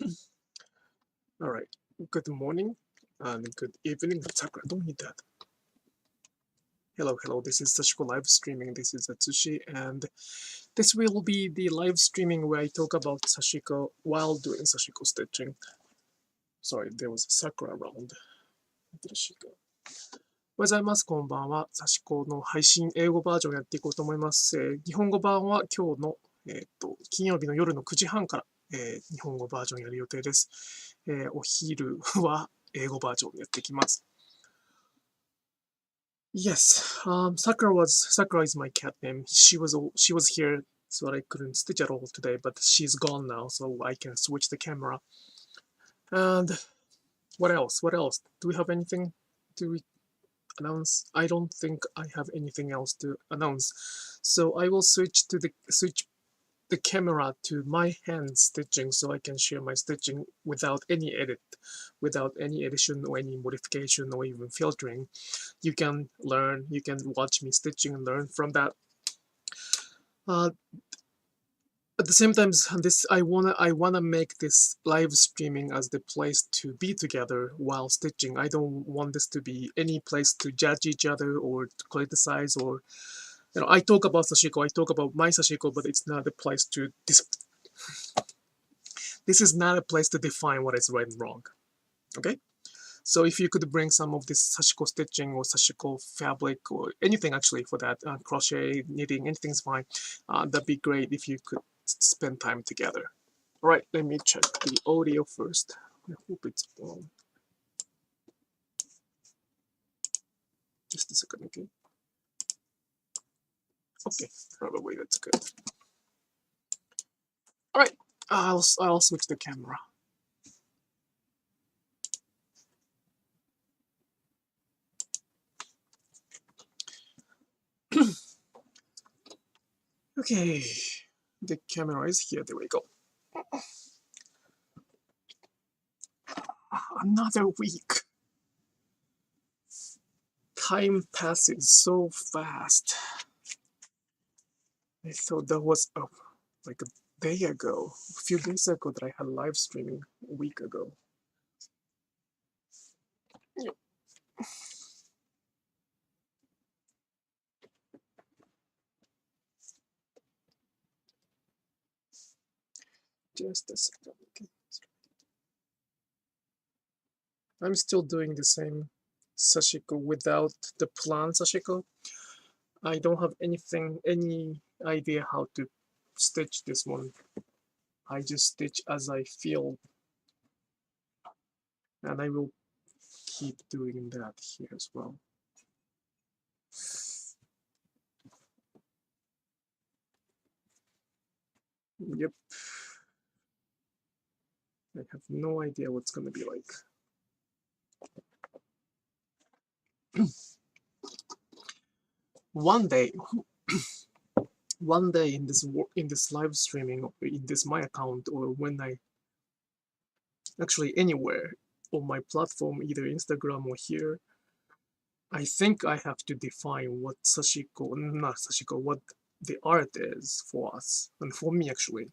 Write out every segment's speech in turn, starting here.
All right. Good morning and good evening. Sakura, don't need that. Hello. This is Sashiko Live Streaming. This is Atsushi, and this will be the live streaming where I talk about Sashiko while doing Sashiko stitching. Sorry, there was a Sakura around. There she go. おはようございます。こんばんは。サシコの配信、英語バージョンやっていこうと思います。日本語版は今日の、金曜日の夜の9時半から、日本語バージョンやる予定です。お昼は英語バージョンやっていきます。Yes, Sakura is my cat name. She was here, so I couldn't stitch at all today, but she's gone now, so I can switch the camera. And what else? Do we have anything to announce? I don't think I have anything else to announce. So I will switch the camera to my hand stitching so I can share my stitching without any edition or any modification or even filtering. You can watch me stitching and learn from that. At the same time, I wanna make this live streaming as the place to be together while stitching. I don't want this to be any place to judge each other or to criticize or, I talk about Sashiko, I talk about my Sashiko, but it's not a place to this is not a place to define what is right and wrong. Okay? So if you could bring some of this Sashiko stitching or Sashiko fabric or anything actually for that, crochet, knitting, anything's fine. That'd be great if you could spend time together. All right, let me check the audio first. I hope it's on. Just a second, okay? Okay, probably that's good. All right, I'll switch the camera. Okay, the camera is here. There we go. Another week. Time passes so fast. I thought that was like a day ago, a few days ago that I had live streaming a week ago. Yep. Just a second. Okay. I'm still doing the same Sashiko without the plan Sashiko. I don't have any idea how to stitch this one. I just stitch as I feel, and I will keep doing that here as well. Yep. I have no idea what's gonna be like. One day in this live streaming, in this my account, or when I actually anywhere on my platform, either Instagram or here, I think I have to define what what the art is for us and for me actually.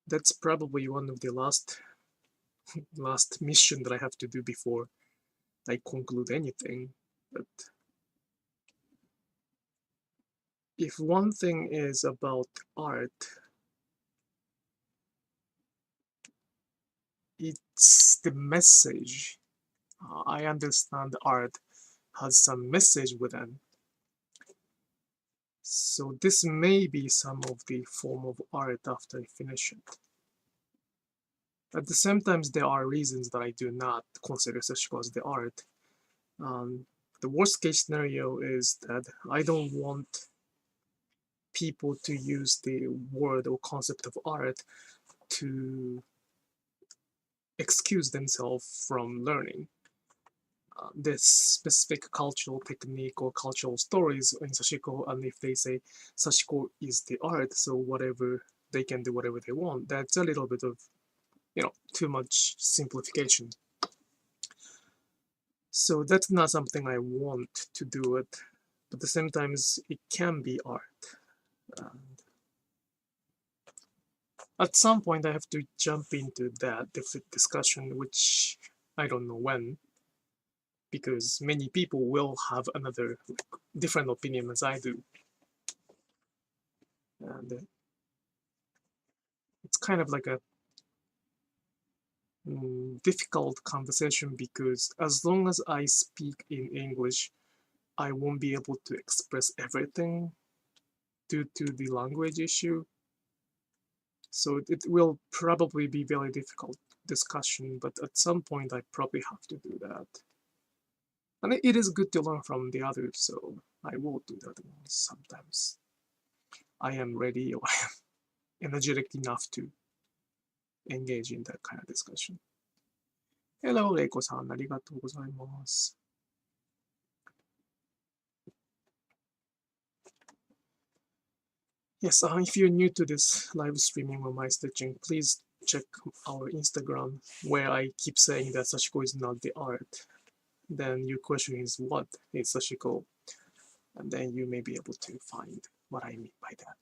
That's probably one of the last mission that I have to do before I conclude anything. But if one thing is about art, it's the message. I understand art has some message within. So this may be some of the form of art after I finish it. At the same time, there are reasons that I do not consider Sashiko as the art. The worst case scenario is that I don't want people to use the word or concept of art to excuse themselves from learning this specific cultural technique or cultural stories in Sashiko, and if they say Sashiko is the art, so whatever they can do whatever they want, that's a little bit of, too much simplification. So that's not something I want to do it, but at the same time it can be art. at some point I have to jump into that discussion, which I don't know when, because many people will have another different opinion as I do, and it's kind of like a difficult conversation, because as long as I speak in English, I won't be able to express everything due to the language issue. So it will probably be very difficult discussion, but at some point I probably have to do that. And it is good to learn from the others, so I will do that sometimes. I am ready, or I am energetic enough to engage in that kind of discussion. Hello, Reiko-san. ありがとうございます。Yes, if you're new to this live streaming or my stitching, please check our Instagram, where I keep saying that Sashiko is not the art. Then your question is, what is Sashiko? And then you may be able to find what I mean by that.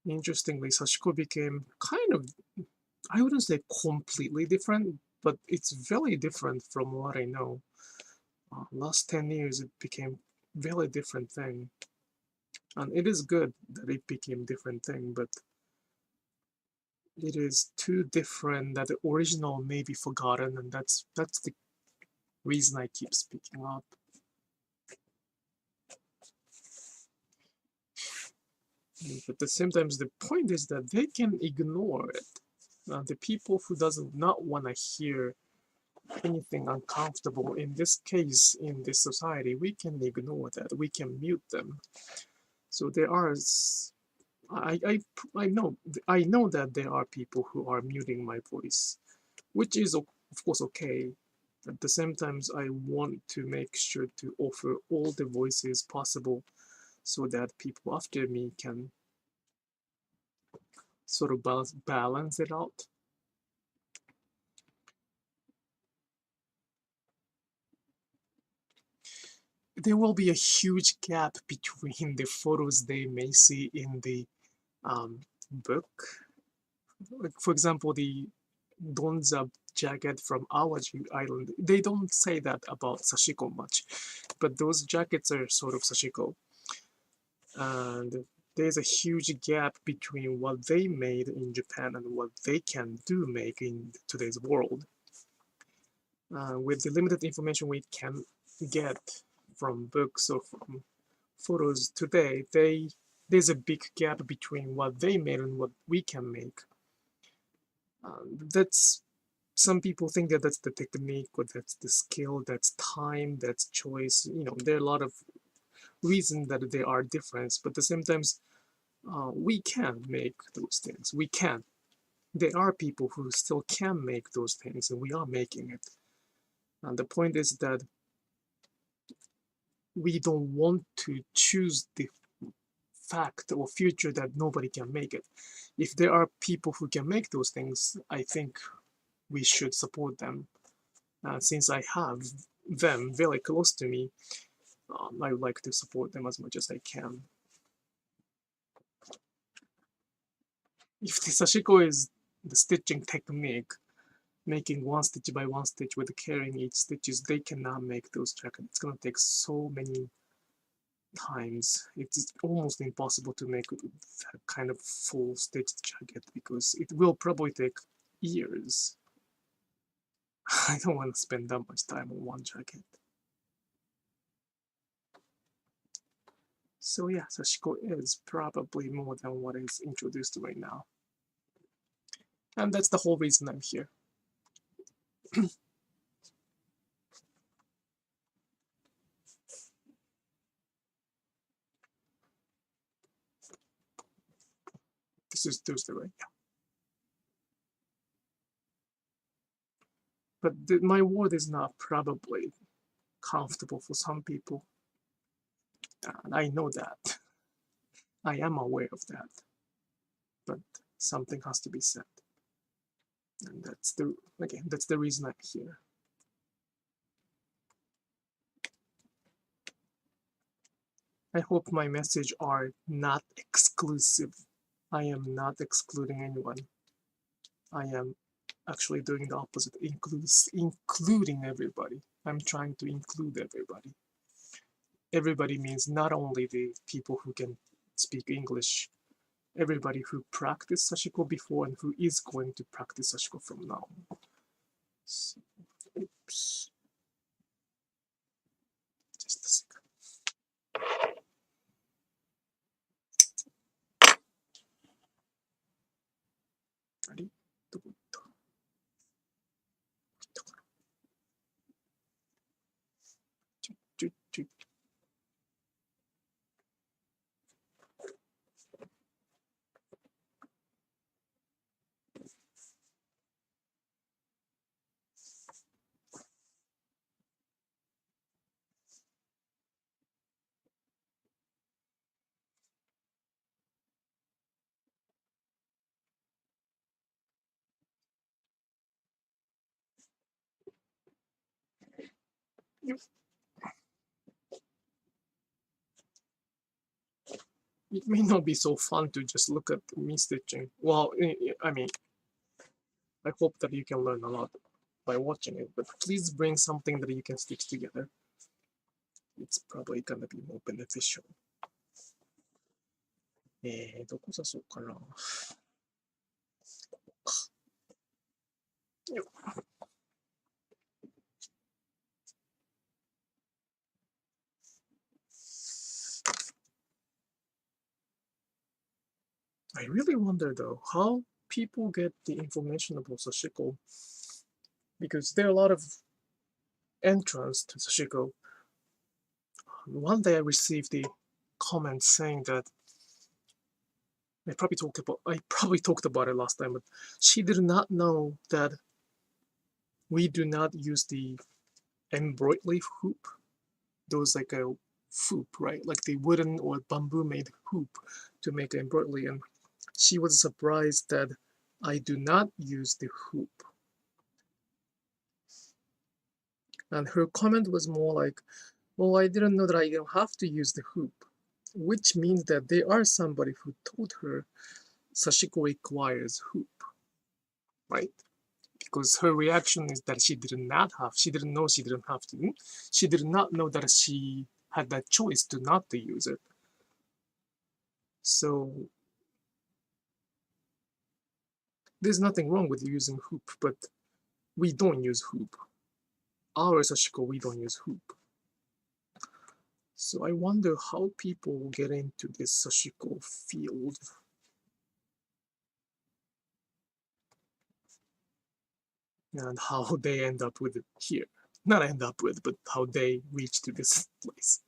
Interestingly, Sashiko became kind of, I wouldn't say completely different, but it's very different from what I know. Last 10 years, it became very different thing. And it is good that it became different thing, but it is too different that the original may be forgotten, and that's the reason I keep speaking up. But at the same time, the point is that they can ignore it. The people who doesn't not want to hear anything uncomfortable, in this case, in this society, we can ignore that. We can mute them. So there are, I know that there are people who are muting my voice, which is of course okay. At the same time, I want to make sure to offer all the voices possible, so that people after me can sort of balance it out. There will be a huge gap between the photos they may see in the book. Like, for example, the Donza jacket from Awaji Island, they don't say that about Sashiko much, but those jackets are sort of Sashiko. And there's a huge gap between what they made in Japan and what they can do make in today's world. With the limited information we can get from books or from photos today, there's a big gap between what they made and what we can make. That's, some people think that that's the technique, or that's the skill, that's time, that's choice. You know, there are a lot of reasons that there are difference, but at the same time, we can make those things. We can. There are people who still can make those things, and we are making it. And the point is that we don't want to choose the fact or future that nobody can make it. If there are people who can make those things, I think we should support them. Since I have them very close to me, I would like to support them as much as I can. If the Sashiko is the stitching technique, making one stitch by one stitch with carrying each stitches, they cannot make those jackets. It's gonna take so many times. It's almost impossible to make that kind of full stitched jacket, because it will probably take years. I don't want to spend that much time on one jacket. So yeah, Sashiko is probably more than what is introduced right now. And that's the whole reason I'm here. This is Tuesday, right? Yeah. But my word is not probably comfortable for some people. And I know that. I am aware of that, but something has to be said. And that's the reason I'm here. I hope my messages are not exclusive. I am not excluding anyone. I am actually doing the opposite, including everybody. I'm trying to include everybody. Everybody means not only the people who can speak English, everybody who practiced Sashiko before and who is going to practice Sashiko from now on. So, oops. Just a second. あれどこ行った行ったかなちょ It may not be so fun to just look at me stitching. Well, I mean, I hope that you can learn a lot by watching it, but please bring something that you can stitch together. It's probably gonna be more beneficial. どこ刺そうかな。よっ。I really wonder though how people get the information about Sashiko, because there are a lot of entrants to Sashiko. One day I received the comment saying that I probably talked about it last time, but she did not know that we do not use the embroidery hoop, those like a hoop, right? Like the wooden or bamboo made hoop to make embroidery, and she was surprised that I do not use the hoop. And her comment was more like, well, I didn't know that I don't have to use the hoop, which means that there are somebody who told her Sashiko requires hoop, right? Because her reaction is that she didn't know she didn't have to. She did not know that she had that choice to not to use it. So there's nothing wrong with using hoop, but we don't use hoop. Our Sashiko, we don't use hoop. So I wonder how people get into this Sashiko field. And how they end up with it here. Not end up with, but how they reach to this place.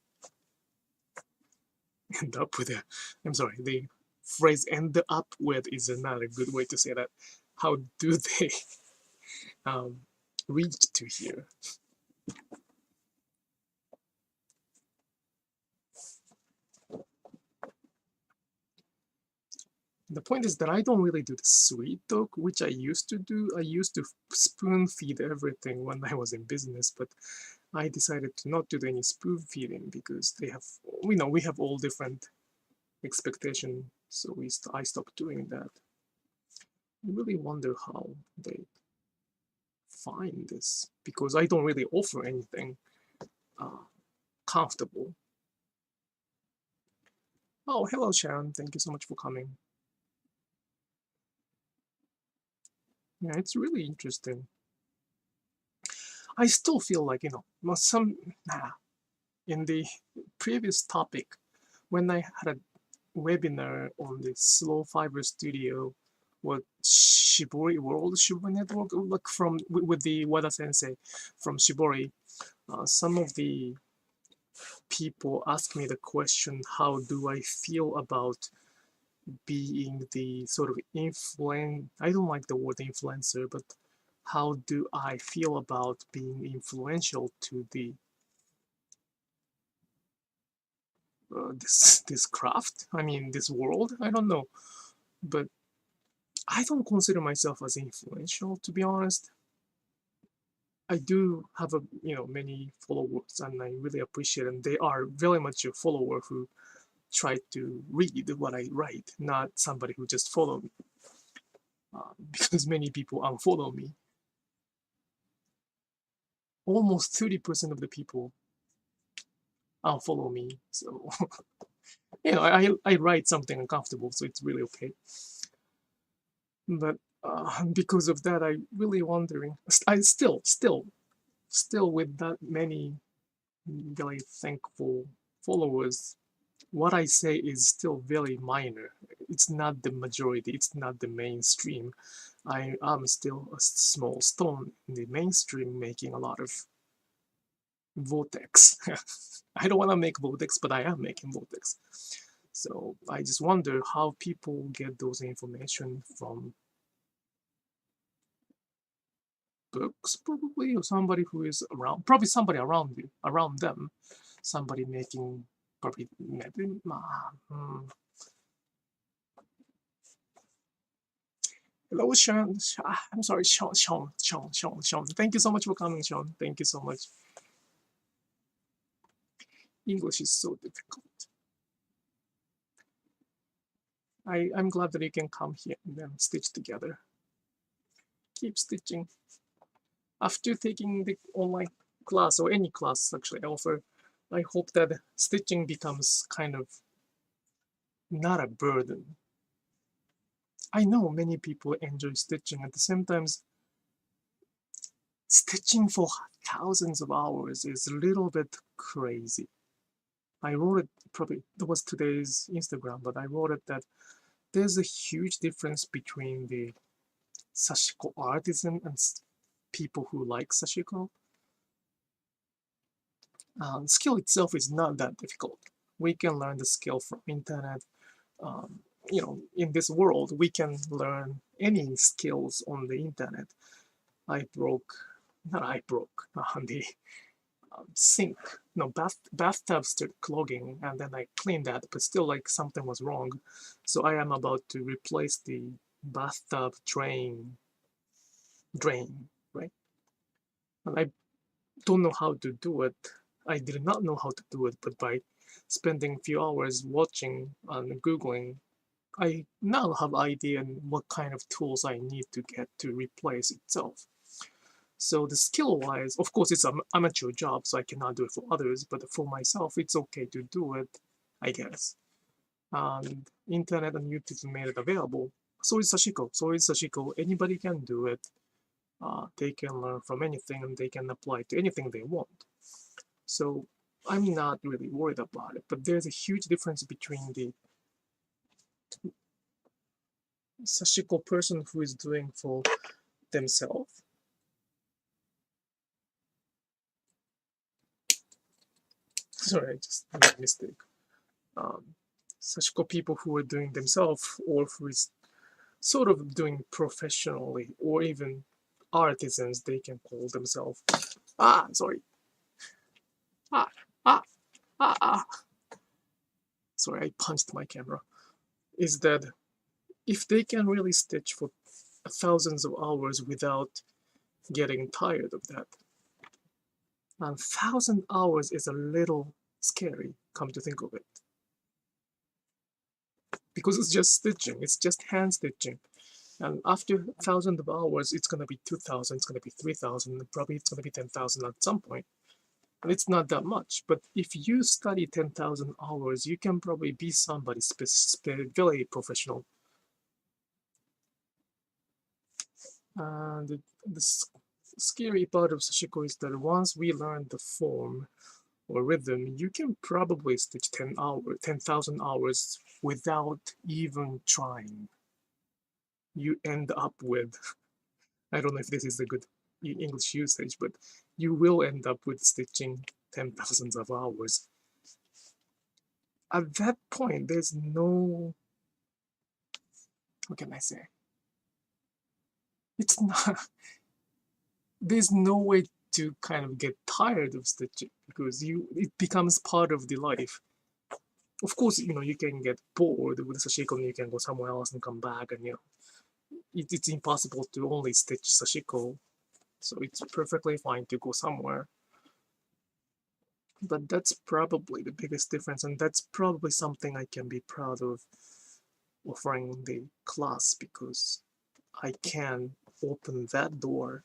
End up with it. I'm sorry, the phrase end up with is not a good way to say that. How do they reach to here? The point is that I don't really do the sweet talk, which I used to do. I used to spoon feed everything when I was in business, but I decided to not do any spoon feeding because we have all different expectations, so I stopped doing that. I really wonder how they find this, because I don't really offer anything comfortable. Oh, hello Sharon, thank you so much for coming. Yeah, it's really interesting. I still feel like, in the previous topic, when I had a webinar on the Slow Fiber Studio, what Shibori World Shibori Network, like with the Wada Sensei from Shibori, some of the people asked me the question, how do I feel about being the sort of I don't like the word influencer, but how do I feel about being influential to the this craft. I mean, this world. I don't know, but I don't consider myself as influential, to be honest. I do have many followers, and I really appreciate them. They are very much a follower who try to read what I write, not somebody who just follow me. Because many people unfollow me. Almost 30% of the people unfollow me. So I write something uncomfortable, so it's really okay. But because of that, I really wondering. I still with that many very thankful followers, what I say is still very minor. It's not the majority. It's not the mainstream. I am still a small stone in the mainstream, making a lot of vortex. I don't want to make vortex, but I am making vortex. So I just wonder how people get those information from books, probably, or somebody who is around, probably somebody around you, around them, somebody making, probably maybe. Hello, Sean. I'm sorry, Sean. Thank you so much for coming, Sean. Thank you so much. English is so difficult. I'm glad that you can come here and then stitch together. Keep stitching. After taking the online class, or any class actually I offer, I hope that stitching becomes kind of not a burden. I know many people enjoy stitching. At the same time, stitching for thousands of hours is a little bit crazy. I wrote it, probably that was today's Instagram, but I wrote it that there's a huge difference between the Sashiko artisan and people who like Sashiko. Skill itself is not that difficult. We can learn the skill from internet. In this world, we can learn any skills on the internet. The sink, bathtub started clogging, and then I cleaned that, but still like something was wrong. So I am about to replace the bathtub drain, right? And I don't know how to do it. I did not know how to do it, but by spending a few hours watching and Googling, I now have idea on what kind of tools I need to get to replace itself. So the skill-wise, of course, it's an amateur job, so I cannot do it for others, but for myself, it's okay to do it, I guess. And internet and YouTube made it available. So is Sashiko. Anybody can do it. They can learn from anything, and they can apply to anything they want. So I'm not really worried about it, but there's a huge difference between the Sashiko person who is doing for themselves. Sorry, I just made a mistake. Sashiko people who are doing themselves, or who is sort of doing professionally, or even artisans, they can call themselves. Sorry. Sorry, I punched my camera. Is that if they can really stitch for thousands of hours without getting tired of that, and 1,000 hours is a little scary, come to think of it. Because it's just stitching, it's just hand stitching. And after 1,000 of hours, it's going to be 2,000, it's going to be 3,000, probably it's going to be 10,000 at some point. And it's not that much. But if you study 10,000 hours, you can probably be somebody very professional. And the scary part of Sashiko is that once we learn the form or rhythm, you can probably stitch 10,000 hours without even trying. You end up with, I don't know if this is a good English usage, but you will end up with stitching 10,000 of hours. At that point, there's no, what can I say? It's not, there's no way to kind of get tired of stitching, because it becomes part of the life. Of course, you can get bored with Sashiko and you can go somewhere else and come back, and it's impossible to only stitch Sashiko, so it's perfectly fine to go somewhere. But that's probably the biggest difference, and that's probably something I can be proud of offering the class, because I can open that door,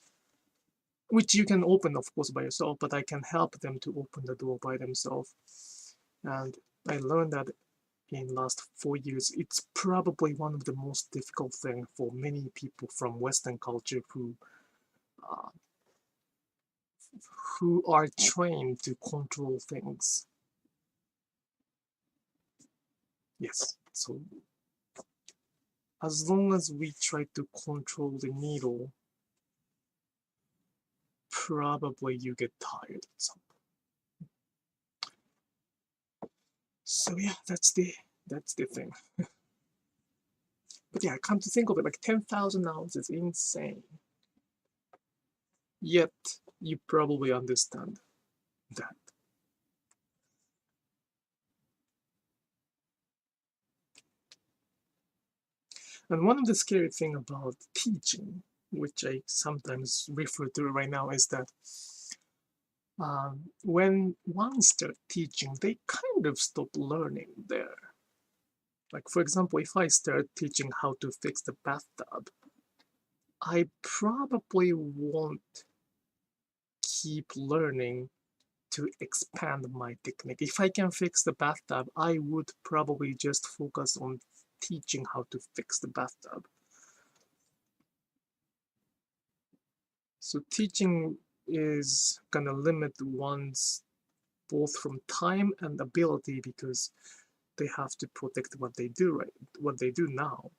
which you can open, of course, by yourself, but I can help them to open the door by themselves. And I learned that in last 4 years, it's probably one of the most difficult thing for many people from Western culture uh, who are trained to control things. Yes, so as long as we try to control the needle, probably you get tired at some point. So yeah, that's the thing. But yeah, come to think of it, like 10,000 hours is insane. Yet you probably understand that. And one of the scary thing about teaching, which I sometimes refer to right now, is that when one starts teaching, they kind of stop learning there. Like, for example, if I start teaching how to fix the bathtub, I probably won't keep learning to expand my technique. If I can fix the bathtub, I would probably just focus on teaching how to fix the bathtub. So teaching is gonna limit one's both from time and ability, because they have to protect what they do now.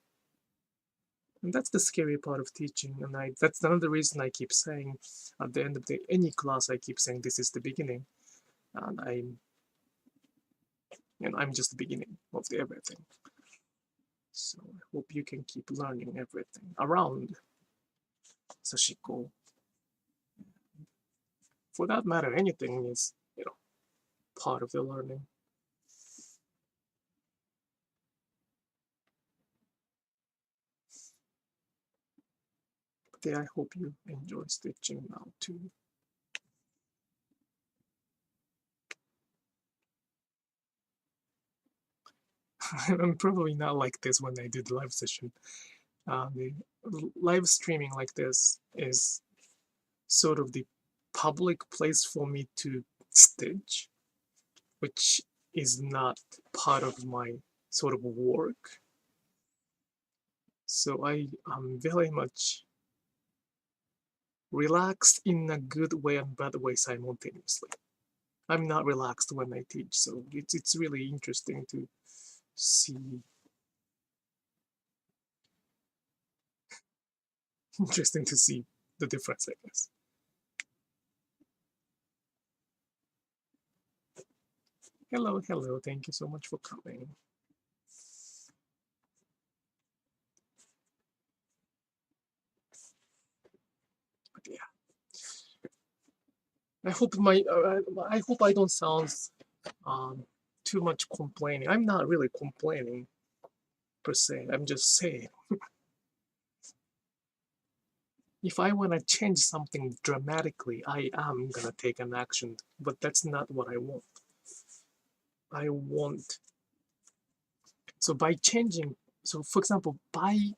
And that's the scary part of teaching. And that's another reason I keep saying at the end of any class, I keep saying this is the beginning, and I'm just the beginning of everything. So I hope you can keep learning everything around Sashiko. For that matter, anything is part of the learning. But yeah, I hope you enjoy stitching now too. I'm probably not like this when I do the live session. The live streaming like this is sort of the public place for me to stitch, which is not part of my sort of work. So I am very much relaxed in a good way and bad way simultaneously. I'm not relaxed when I teach, so it's really interesting to see the difference, I guess. Hello, thank you so much for coming. But yeah, I hope I don't sound too much complaining. I'm not really complaining per se. I'm just saying, if I want to change something dramatically, I am gonna take an action, but that's not what I want. I want, so by changing, so for example, by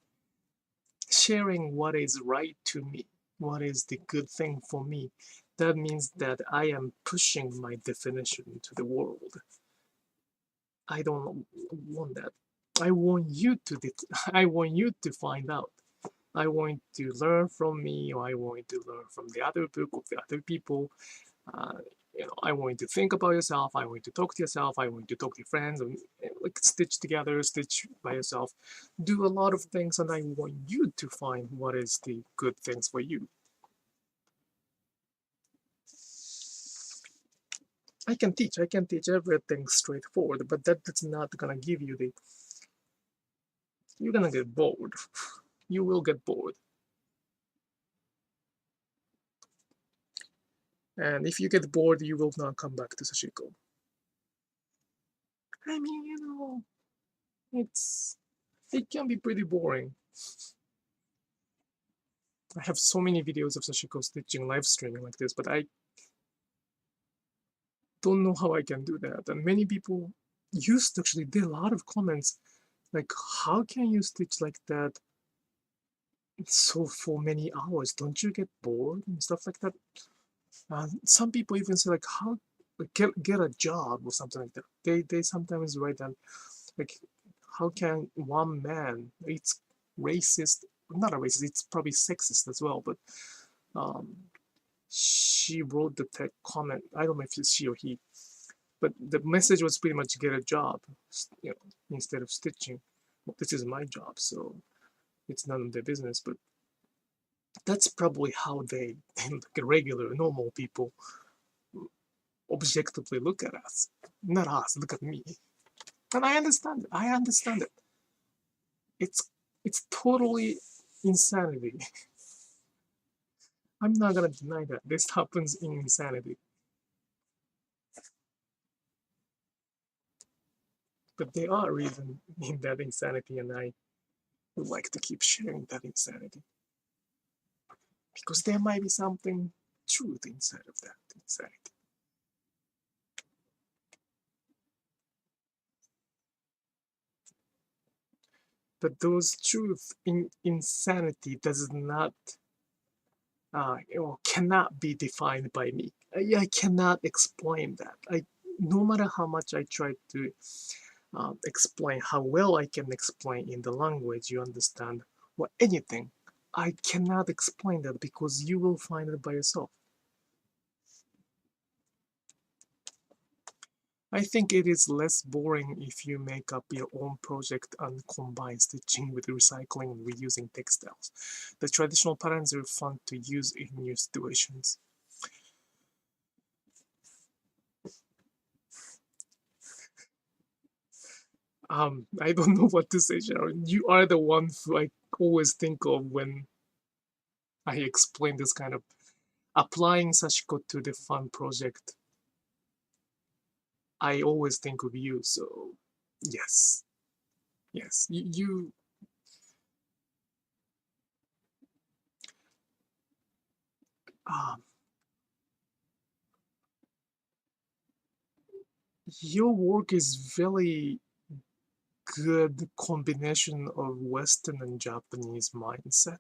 sharing what is right to me, what is the good thing for me, that means that I am pushing my definition to the world. I don't want that. I want you to I want you to find out. I want to learn from me, or I want to learn from the other book of the other people. Uh, I want you to think about yourself. I want you to talk to yourself. I want you to talk to your friends, and like stitch together, stitch by yourself. Do a lot of things, and I want you to find what is the good things for you. I can teach everything straightforward, but that's not gonna give you the. You're gonna get bored. You will get bored. And if you get bored, you will not come back to Sashiko. I mean, it can be pretty boring. I have so many videos of Sashiko stitching live streaming like this, but I don't know how I can do that. And many people used to actually did a lot of comments like, how can you stitch like that so for many hours? Don't you get bored and stuff like that? Some people even say like, how get a job or something like that. They sometimes write down like, how can one man? It's racist, not a racist. It's probably sexist as well. But she wrote the tech comment. I don't know if it's she or he, but the message was pretty much get a job, instead of stitching. Well, this is my job, so it's none of their business. But that's probably how they, like regular, normal people, objectively look at us. Not us, look at me. And I understand it. I understand it. It's totally insanity. I'm not gonna deny that. This happens in insanity. But there are reasons in that insanity, and I would like to keep sharing that insanity. Because there might be something truth inside of that insanity. But those truth in insanity does not or cannot be defined by me. I cannot explain that. No matter how much I try to explain, how well I can explain in the language you understand, or anything, I cannot explain that because you will find it by yourself. I think it is less boring if you make up your own project and combine stitching with recycling and reusing textiles. The traditional patterns are fun to use in new situations. I don't know what to say, Sharon. You are the one who I always think of when I explain this kind of applying Sashiko to the fun project. I always think of you, so yes. Yes, um, your work is very good combination of Western and Japanese mindset.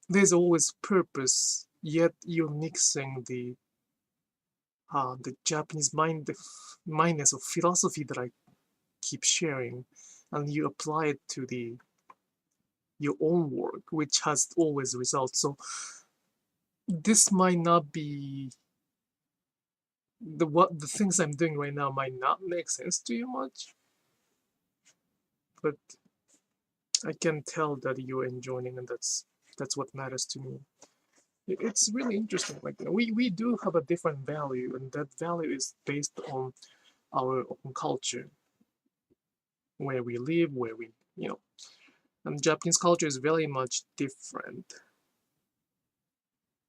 There's always purpose, yet you're mixing the Japanese mindness of philosophy that I keep sharing, and you apply it to your own work, which has always results. So this might not be the things I'm doing right now might not make sense to you much, but I can tell that you're enjoying, and that's what matters to me. It's really interesting. Like we do have a different value, and that value is based on our own culture, where we live, where we and Japanese culture is very much different.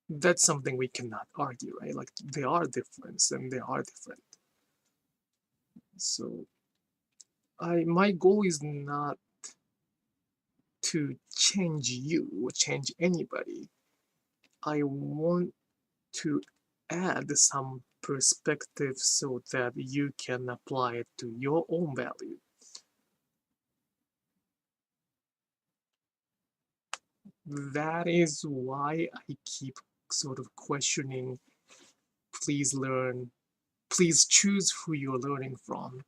That's something we cannot argue, right? Like they are different, and they are different. So my goal is not to change you or change anybody. I want to add some perspective so that you can apply it to your own value. That is why I keep sort of questioning, please learn, please choose who you're learning from.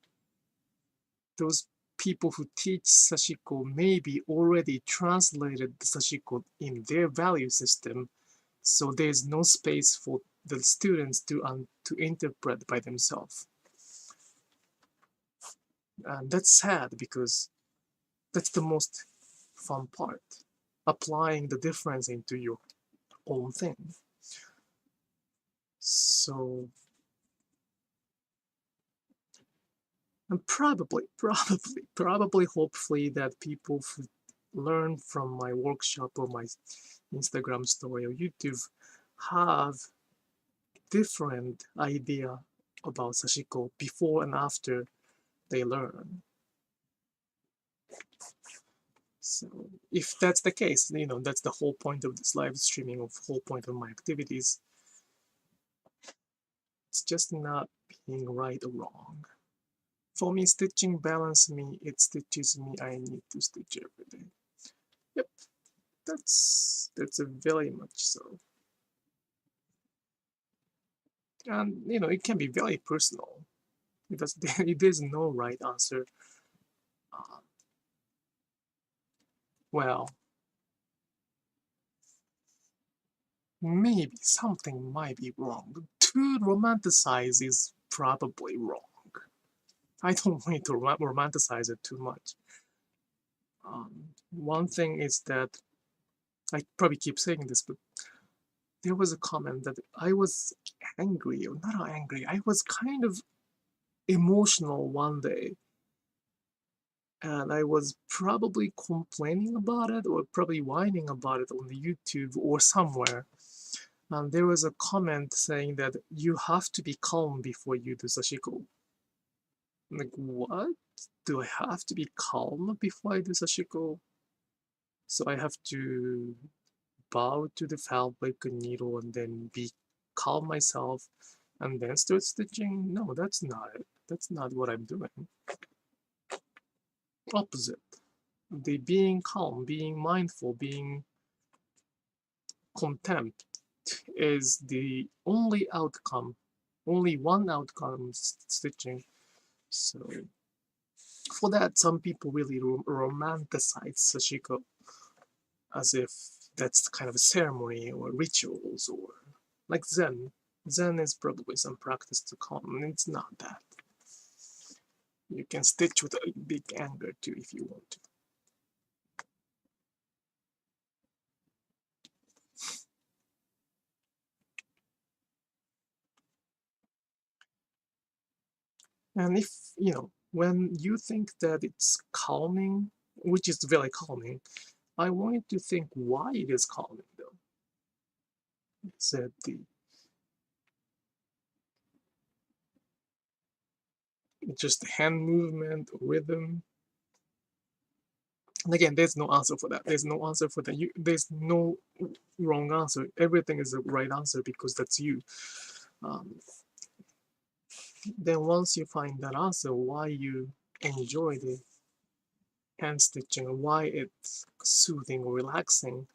Those people who teach Sashiko maybe already translated the Sashiko in their value system, so there's no space for the students to interpret by themselves. And that's sad because that's the most fun part, applying the difference into your own thing. So, and probably, hopefully that people who learn from my workshop or my Instagram story or YouTube have different idea about Sashiko before and after they learn. So if that's the case, that's the whole point of this live streaming, of whole point of my activities. It's just not being right or wrong. For me, stitching balances me, it stitches me, I need to stitch every day. Yep, that's a very much so. And it can be very personal, because there's no right answer. Well, maybe something might be wrong. To romanticize is probably wrong. I don't want to romanticize it too much. One thing is that, I probably keep saying this, but there was a comment that I was angry, or not angry, I was kind of emotional one day. And I was probably complaining about it, or probably whining about it on the YouTube or somewhere. And there was a comment saying that you have to be calm before you do Sashiko. I'm like, what? Do I have to be calm before I do Sashiko? So I have to bow to the fabric and needle and then be calm myself and then start stitching? No, that's not it. That's not what I'm doing. Opposite. The being calm, being mindful, being contempt is the only outcome, only one outcome stitching. So for that, some people really romanticize Sashiko as if that's kind of a ceremony or rituals, or like Zen. Zen is probably some practice to calm, and it's not that. You can stitch with a big anger too if you want to. And if, when you think that it's calming, which is very calming, I want you to think why it is calming though. Is it just hand movement or rhythm? And again, there's no answer for that. There's no answer for that. There's no wrong answer. Everything is the right answer because that's you. Then once you find that answer, why you enjoy the hand stitching, why it's soothing or relaxing,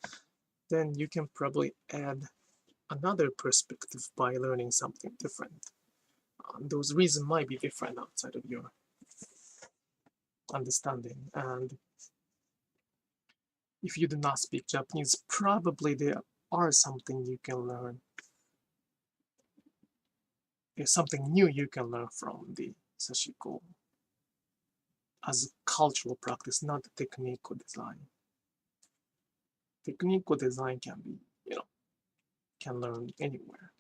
then you can probably add another perspective by learning something different. Those reasons might be different outside of your understanding. And if you do not speak Japanese, probably there are something you can learn. There's something new you can learn from the Sashiko as a cultural practice, not the technical design. Technical design can be, can learn anywhere.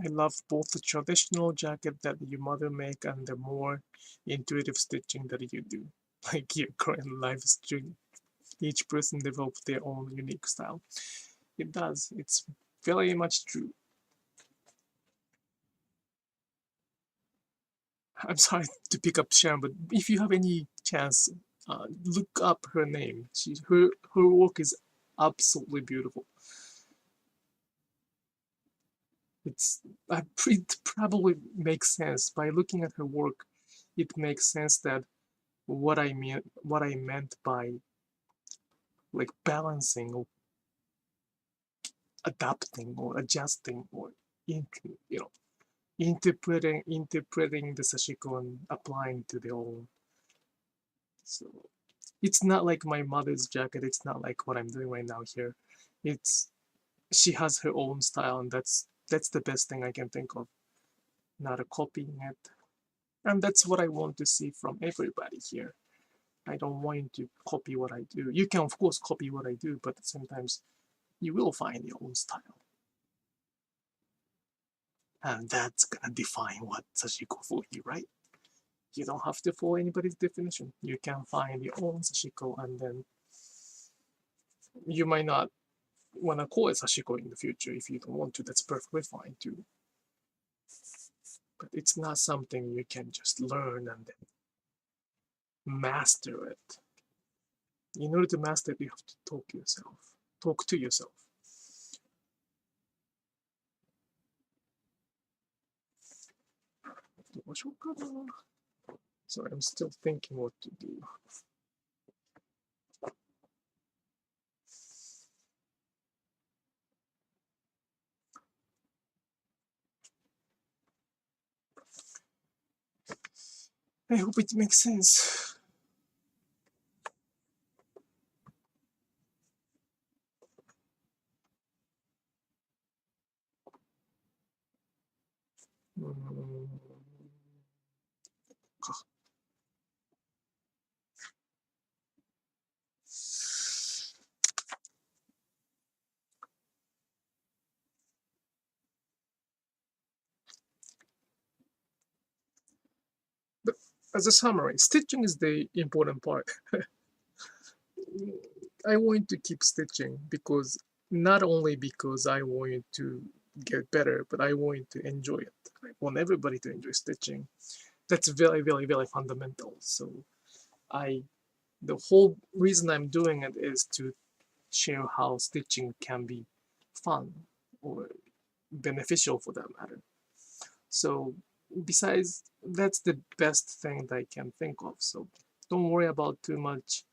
I love both the traditional jacket that your mother make and the more intuitive stitching that you do, like your current live stream. Each person develops their own unique style. It does. It's very much true. I'm sorry to pick up Sharon, but if you have any chance, look up her name. Her work is absolutely beautiful. It probably makes sense by looking at her work. It makes sense that what I meant by like balancing or adapting or adjusting or interpreting the Sashiko and applying to their own. So it's not like my mother's jacket. It's not like what I'm doing right now here. She has her own style, and that's the best thing I can think of. Not a copying it. And that's what I want to see from everybody here. I don't want you to copy what I do. You can of course copy what I do, but sometimes you will find your own style. And that's gonna define what Sashiko for you, right? You don't have to follow anybody's definition. You can find your own Sashiko, and then you might not want to call it Sashiko in the future. If you don't want to, that's perfectly fine too. But it's not something you can just learn and then master it. In order to master it, you have to talk to yourself. Sorry, I'm still thinking what to do. I hope it makes sense. But as a summary, stitching is the important part. I want to keep stitching because not only because I want to get better, but I want to enjoy it. I want everybody to enjoy stitching. That's very, very, very fundamental. So the whole reason I'm doing it is to share how stitching can be fun or beneficial for that matter. So besides, that's the best thing that I can think of. So don't worry about too much.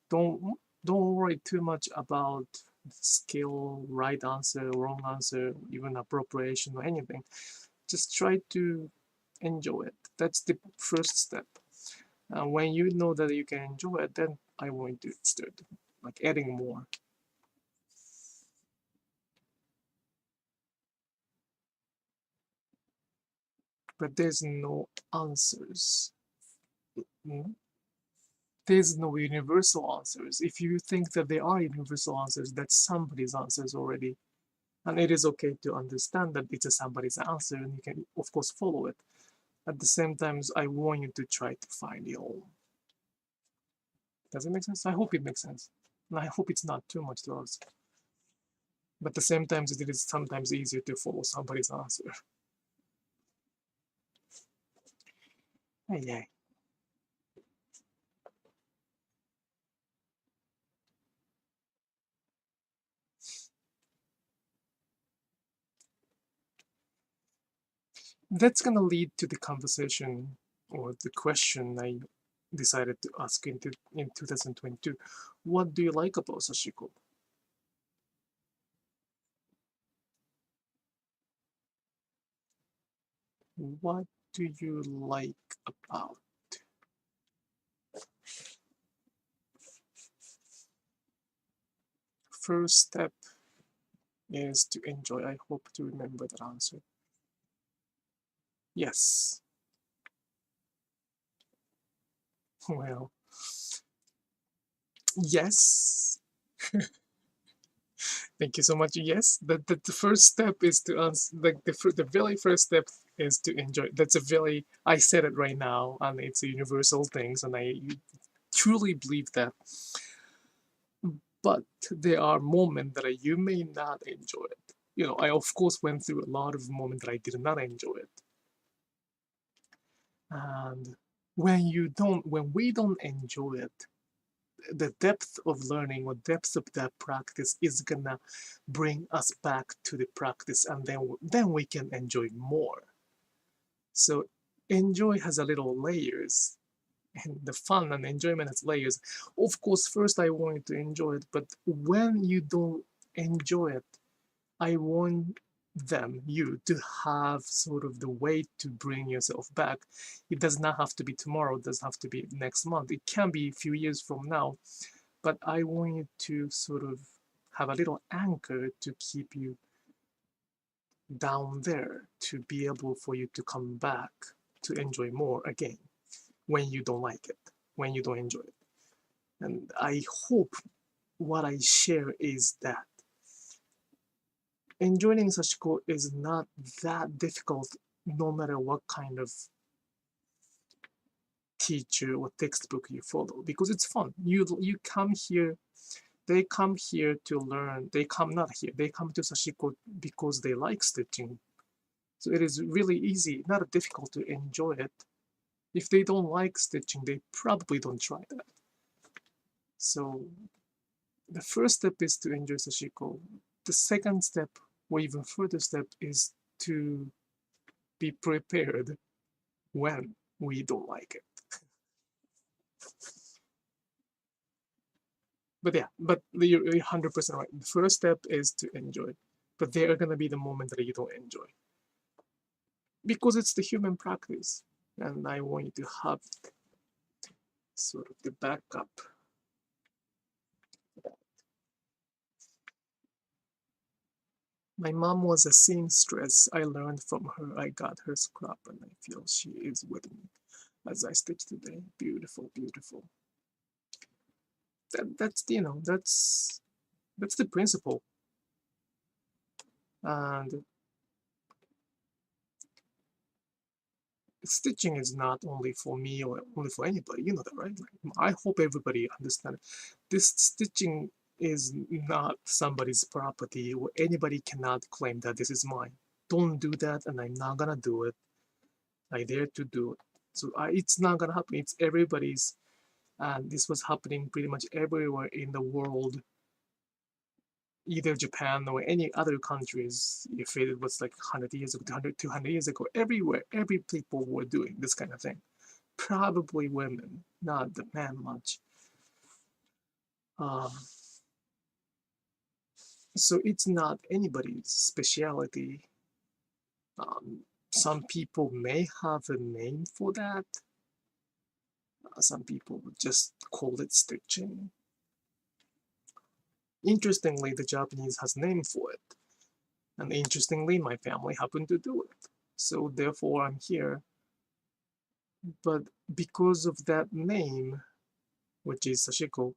Don't worry too much about skill, right answer, wrong answer, even appropriation or anything. Just try to enjoy it. That's the first step. When you know that you can enjoy it, then I want to start like adding more. But there's no answers. There's no universal answers. If you think that there are universal answers, that's somebody's answers already. And it is okay to understand that it's somebody's answer, and you can, of course, follow it. At the same time, I want you to try to find your own. Does it make sense? I hope it makes sense. And I hope it's not too much to ask. But at the same time, it is sometimes easier to follow somebody's answer. Yeah. That's gonna lead to the conversation or the question I decided to ask in 2022. What do you like about Sashiko? What do you like about? First step is to enjoy. I hope to remember that answer. Yes. Well, yes. Thank you so much. Yes, the first step is to answer, like the very first step is to enjoy. That's a very, I said it right now, and it's a universal thing, and I truly believe that. But there are moments that you may not enjoy it. You know, I of course went through a lot of moments that I did not enjoy it. And when we don't enjoy it, the depth of learning or depth of that practice is gonna bring us back to the practice, and then we can enjoy more. So enjoy has a little layers, and the fun and enjoyment has layers. Of course, first I want you to enjoy it, but when you don't enjoy it, I want you to have sort of the way to bring yourself back. It does not have to be tomorrow, it doesn't have to be next month, it can be a few years from now, but I want you to sort of have a little anchor to keep you down there, to be able for you to come back to enjoy more again when you don't like it, when you don't enjoy it. And I hope what I share is that enjoying Sashiko is not that difficult, no matter what kind of teacher or textbook you follow, because it's fun. You come here, they come here to learn. They come not here. They come to Sashiko because they like stitching. So it is really easy, not difficult to enjoy it. If they don't like stitching, they probably don't try that. So the first step is to enjoy Sashiko. The second step, or even further step, is to be prepared when we don't like it. But yeah, but you're 100% right. The first step is to enjoy, but there are gonna be the moments that you don't enjoy, because it's the human practice, and I want you to have sort of the backup. My mom was a seamstress. I learned from her. I got her scrap, and I feel she is with me as I stitch today. Beautiful, beautiful. That's that's the principle. And stitching is not only for me or only for anybody, you know that, right? Like, I hope everybody understands. This stitching is not somebody's property, or anybody cannot claim that this is mine. Don't do that, and I'm not gonna do it. I dare to do it. So it's not gonna happen. It's everybody's, and this was happening pretty much everywhere in the world, either Japan or any other countries. If it was like 100 years ago, 200 years ago, everywhere, every people were doing this kind of thing. Probably women, not the men much. Um, so it's not anybody's speciality. Some people may have a name for that. Some people just call it stitching. Interestingly, the Japanese has a name for it. And interestingly, my family happened to do it. So therefore, I'm here. But because of that name, which is Sashiko,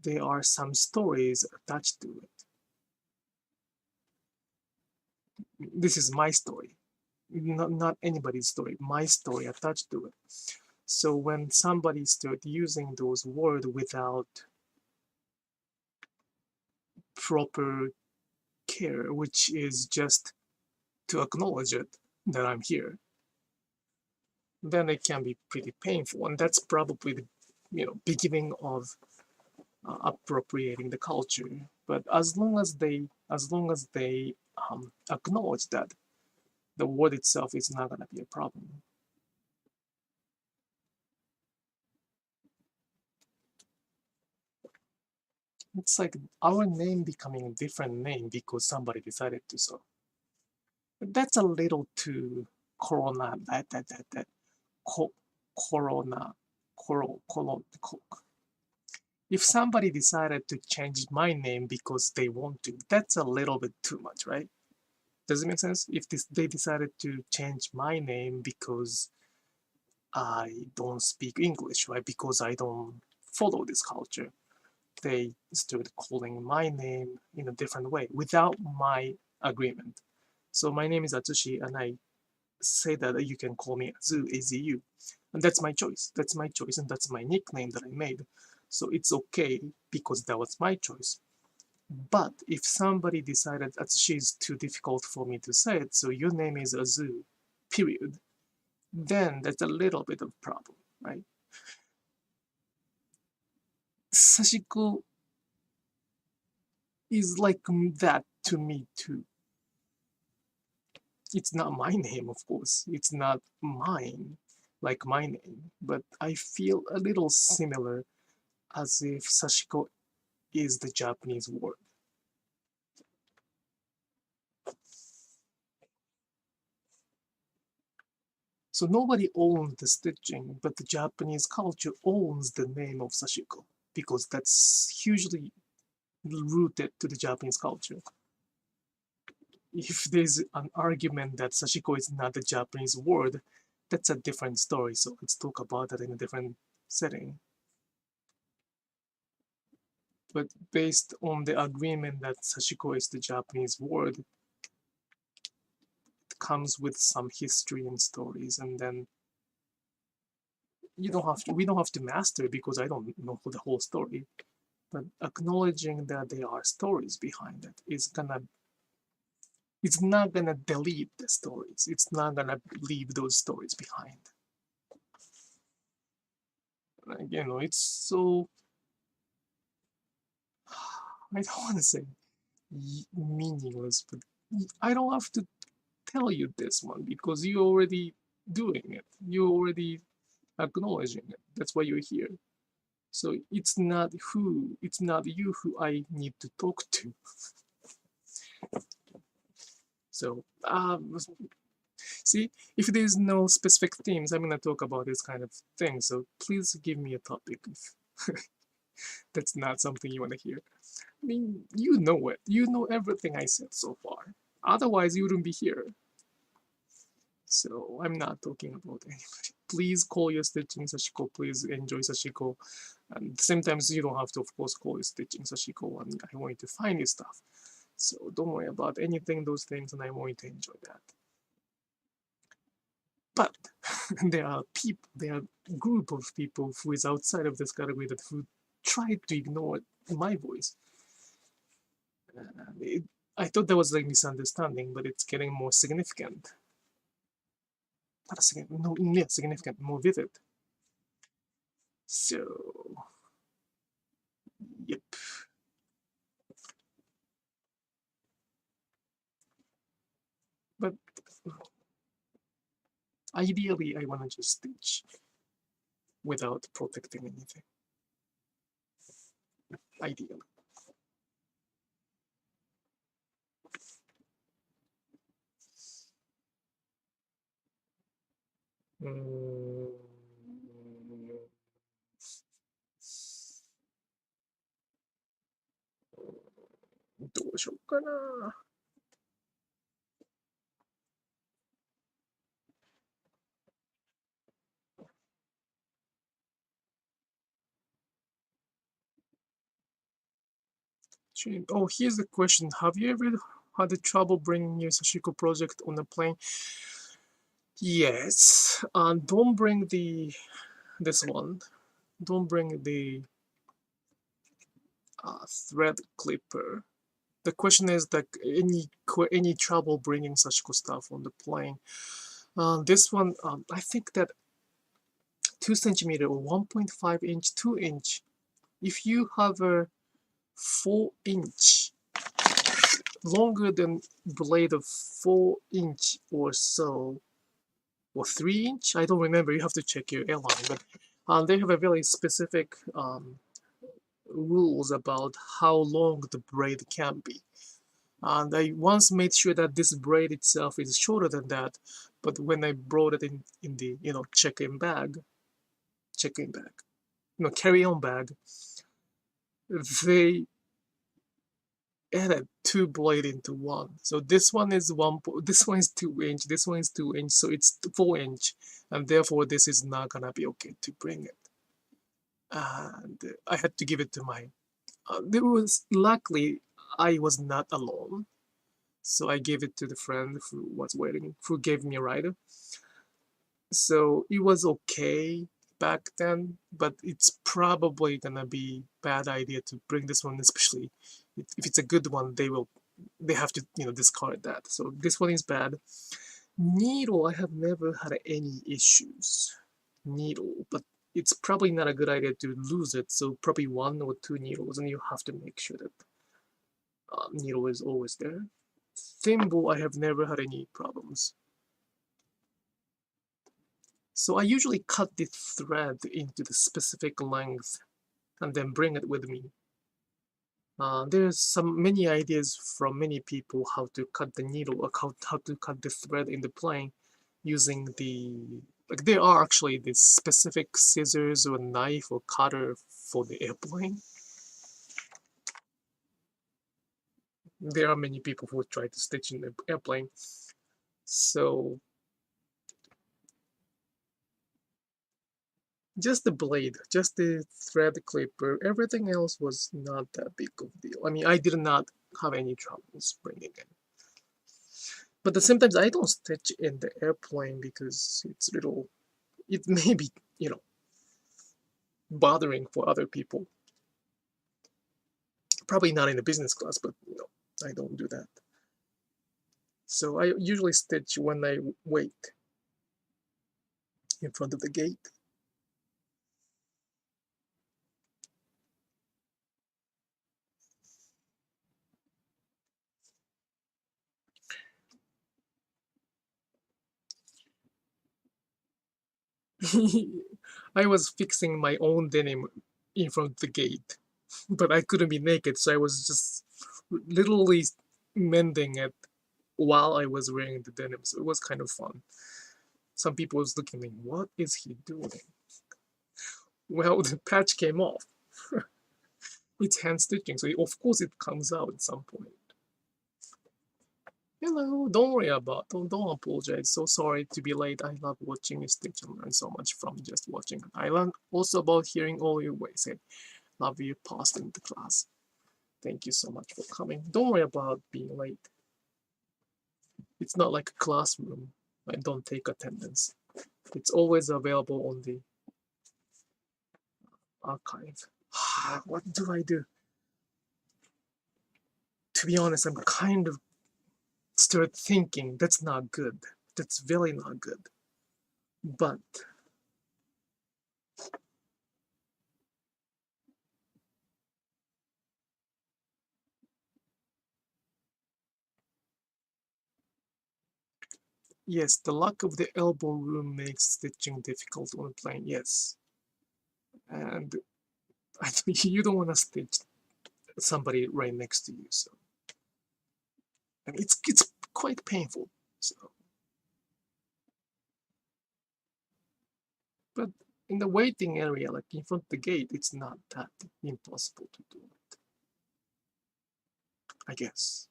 there are some stories attached to it. This is my story, not anybody's story, my story attached to it. So when somebody starts using those words without proper care, which is just to acknowledge it, that I'm here, then it can be pretty painful. And that's probably the beginning of appropriating the culture. But as long as they acknowledge that the word itself is not going to be a problem. It's like our name becoming a different name because somebody decided to. So that's a little too corona. Corona. If somebody decided to change my name because they want to, that's a little bit too much, right? Does it make sense? If they decided to change my name because I don't speak English, right? Because I don't follow this culture, they started calling my name in a different way without my agreement. So my name is Atsushi, and I say that you can call me Azu, A-Z-U. And that's my choice. That's my choice, and that's my nickname that I made. So it's okay because that was my choice. But if somebody decided Atsushi is too difficult for me to say it, so your name is Azu, period, then that's a little bit of a problem, right? Sashiko is like that to me too. It's not my name, of course. It's not mine, like my name, but I feel a little similar, as if Sashiko is the Japanese word. So nobody owns the stitching, but the Japanese culture owns the name of Sashiko, because that's hugely rooted to the Japanese culture. If there's an argument that Sashiko is not the Japanese word, that's a different story. So let's talk about that in a different setting. But based on the agreement that Sashiko is the Japanese word, it comes with some history and stories, and then we don't have to master because I don't know the whole story, but acknowledging that there are stories behind it it's not gonna delete the stories. It's not gonna leave those stories behind. Like, it's so, I don't want to say meaningless, but I don't have to tell you this one because you're already doing it. You're already acknowledging it. That's why you're here. So it's not you who I need to talk to. So see, if there's no specific themes, I'm gonna talk about this kind of thing. So please give me a topic if that's not something you want to hear. I mean, you know it. You know everything I said so far. Otherwise, you wouldn't be here. So I'm not talking about anybody. Please call your stitching Sashiko. Please enjoy Sashiko. And sometimes you don't have to, of course, call your stitching Sashiko. And I want you to find your stuff. So don't worry about anything, those things, and I want you to enjoy that. But there are a group of people who is outside of this category that who try to ignore my voice. I thought that was a misunderstanding, but it's getting more significant. Not significant, no, yeah, significant, more vivid. So, yep. But ideally, I want to just stitch without protecting anything. Ideally.どうしようかな。Oh, here's the question. Have you ever had trouble bringing your Sashiko project on a plane? Yes. Don't bring this one. Don't bring the thread clipper. The question is that any trouble bringing Sashiko stuff on the plane. This one, I think that 2 centimeter or 1.5 inch, 2 inch. If you have a 4 inch, longer than blade of 4 inch or so, or 3 inch, I don't remember, you have to check your airline, but they have a very specific rules about how long the braid can be. And I once made sure that this braid itself is shorter than that, but when I brought it in the carry-on bag, they added 2 blade into one. So this one is 2 inch, this one is 2 inch, so it's 4 inch, and therefore this is not gonna be okay to bring it. And I had to give it to my. Luckily I was not alone, so I gave it to the friend who was waiting, who gave me a ride. So it was okay back then, but it's probably gonna be bad idea to bring this one, especially if it's a good one. They have to discard that. So this one is bad. Needle, I have never had any issues. Needle, but it's probably not a good idea to lose it, so probably 1 or 2 needles, and you have to make sure that needle is always there. Thimble, I have never had any problems. So I usually cut the thread into the specific length and then bring it with me. There's many ideas from many people how to cut the needle or how to cut the thread in the plane using there are actually the specific scissors or knife or cutter for the airplane. There are many people who try to stitch in the airplane. So just the blade, just the thread clipper, everything else was not that big of a deal. I mean, I did not have any troubles bringing it. But sometimes I don't stitch in the airplane because it's it may be, bothering for other people. Probably not in the business class, but I don't do that. So I usually stitch when I wait in front of the gate. I was fixing my own denim in front of the gate, but I couldn't be naked, so I was just literally mending it while I was wearing the denim, so it was kind of fun. Some people was looking at me, what is he doing? Well, the patch came off. It's hand stitching, so of course it comes out at some point. Hello, don't worry about it. Don't apologize. So sorry to be late. I love watching you stitch and learn so much from just watching. I learned also about hearing all your ways. I love you posting the class. Thank you so much for coming. Don't worry about being late. It's not like a classroom. I don't take attendance. It's always available on the archive. What do I do? To be honest, I'm kind of start thinking that's not good. That's really not good. But yes, the lack of the elbow room makes stitching difficult on a plane. Yes, and I think you don't want to stitch somebody right next to you, so and it's quite painful. So, but in the waiting area, like in front of the gate, it's not that impossible to do it, I guess.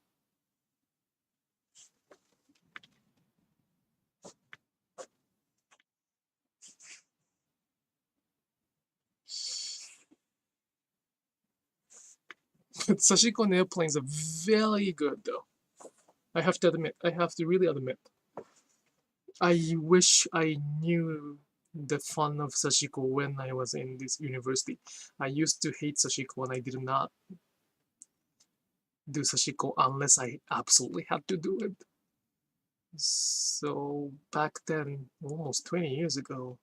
But Sashiko airplanes are very good, though. I have to admit, I have to really admit. I wish I knew the fun of Sashiko when I was in this university. I used to hate Sashiko and I did not do Sashiko unless I absolutely had to do it. So back then, almost 20 years ago,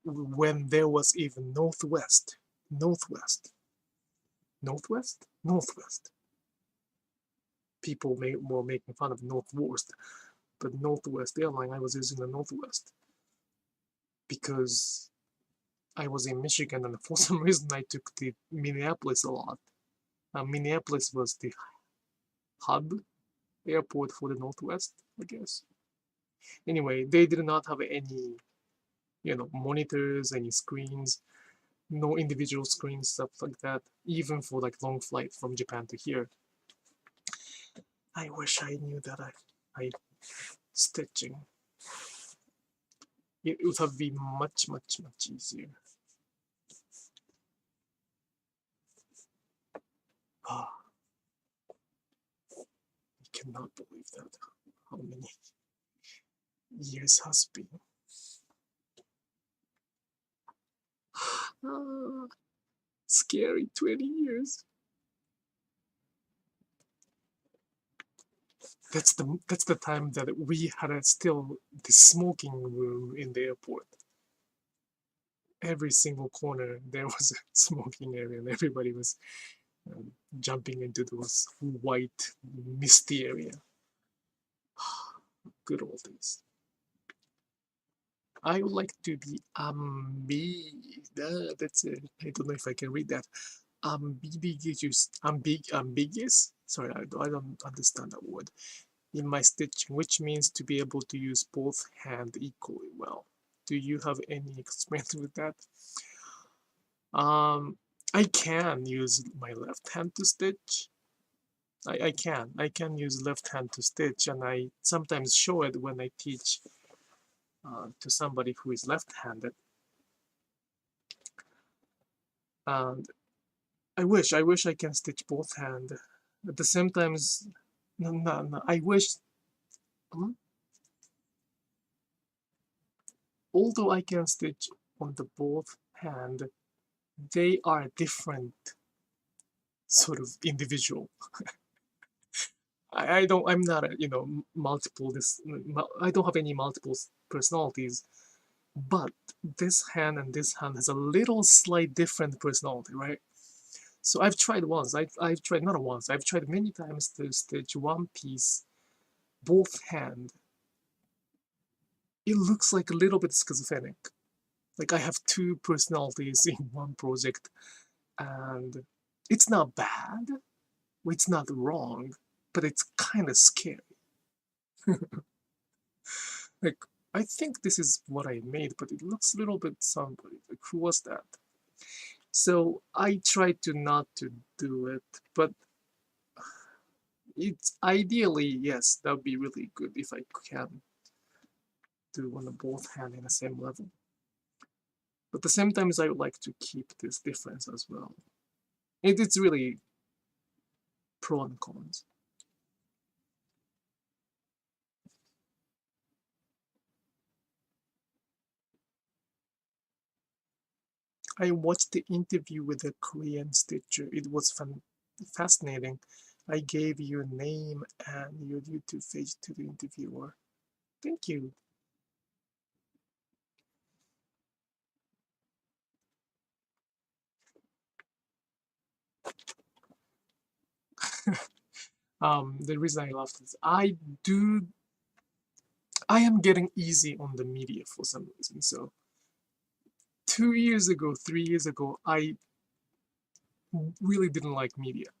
when there was even Northwest, people were making fun of Northwest, but Northwest airline, I was using the Northwest because I was in Michigan and for some reason I took the Minneapolis a lot. Minneapolis was the hub airport for the Northwest, I guess. Anyway, they did not have any, monitors, any screens, no individual screens, stuff like that, even for like long flight from Japan to here. I wish I knew that I stitching. It would have been much easier. I cannot believe that. How many years has been? Scary 20 years. That's the time that we had still the smoking room in the airport. Every single corner there was a smoking area and everybody was jumping into those white misty area. Good old days. I would like to be that's it. I don't know if I can read that. Ambiguous. Sorry, I don't understand that word. In my stitching, which means to be able to use both hands equally well. Do you have any experience with that? I can use my left hand to stitch. I can use left hand to stitch, and I sometimes show it when I teach to somebody who is left-handed. And I wish I can stitch both hands. At the same time, no. I wish. Although I can stitch on the both hand, they are different sort of individual. I'm not a, I don't have any multiple personalities, but this hand and this hand has a little slight different personality, right? So I've tried once, I've tried not once, I've tried many times to stitch one piece, both hand. It looks like a little bit schizophrenic. Like I have two personalities in one project, and it's not bad, it's not wrong, but it's kind of scary. Like, I think this is what I made, but it looks a little bit somebody. Like, who was that? So I tried to not to do it, but it's ideally, yes, that would be really good if I can do on the both hand in the same level. But at the same time, I would like to keep this difference as well. It's really pro and cons. I watched the interview with a Korean stitcher. It was fascinating. I gave you a name and your YouTube page to the interviewer. Thank you. The reason I laughed is I am getting easy on the media for some reason. So 2 years ago, 3 years ago, I really didn't like media.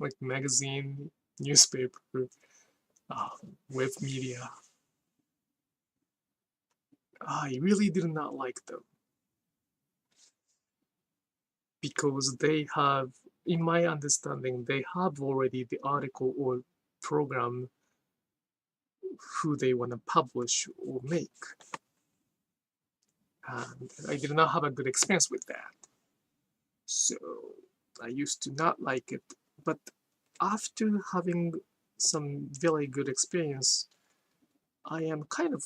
Like magazine, newspaper, web media. I really did not like them. Because they have, in my understanding, they have already the article or program who they want to publish or make. And I did not have a good experience with that. So I used to not like it. But after having some very good experience, I am kind of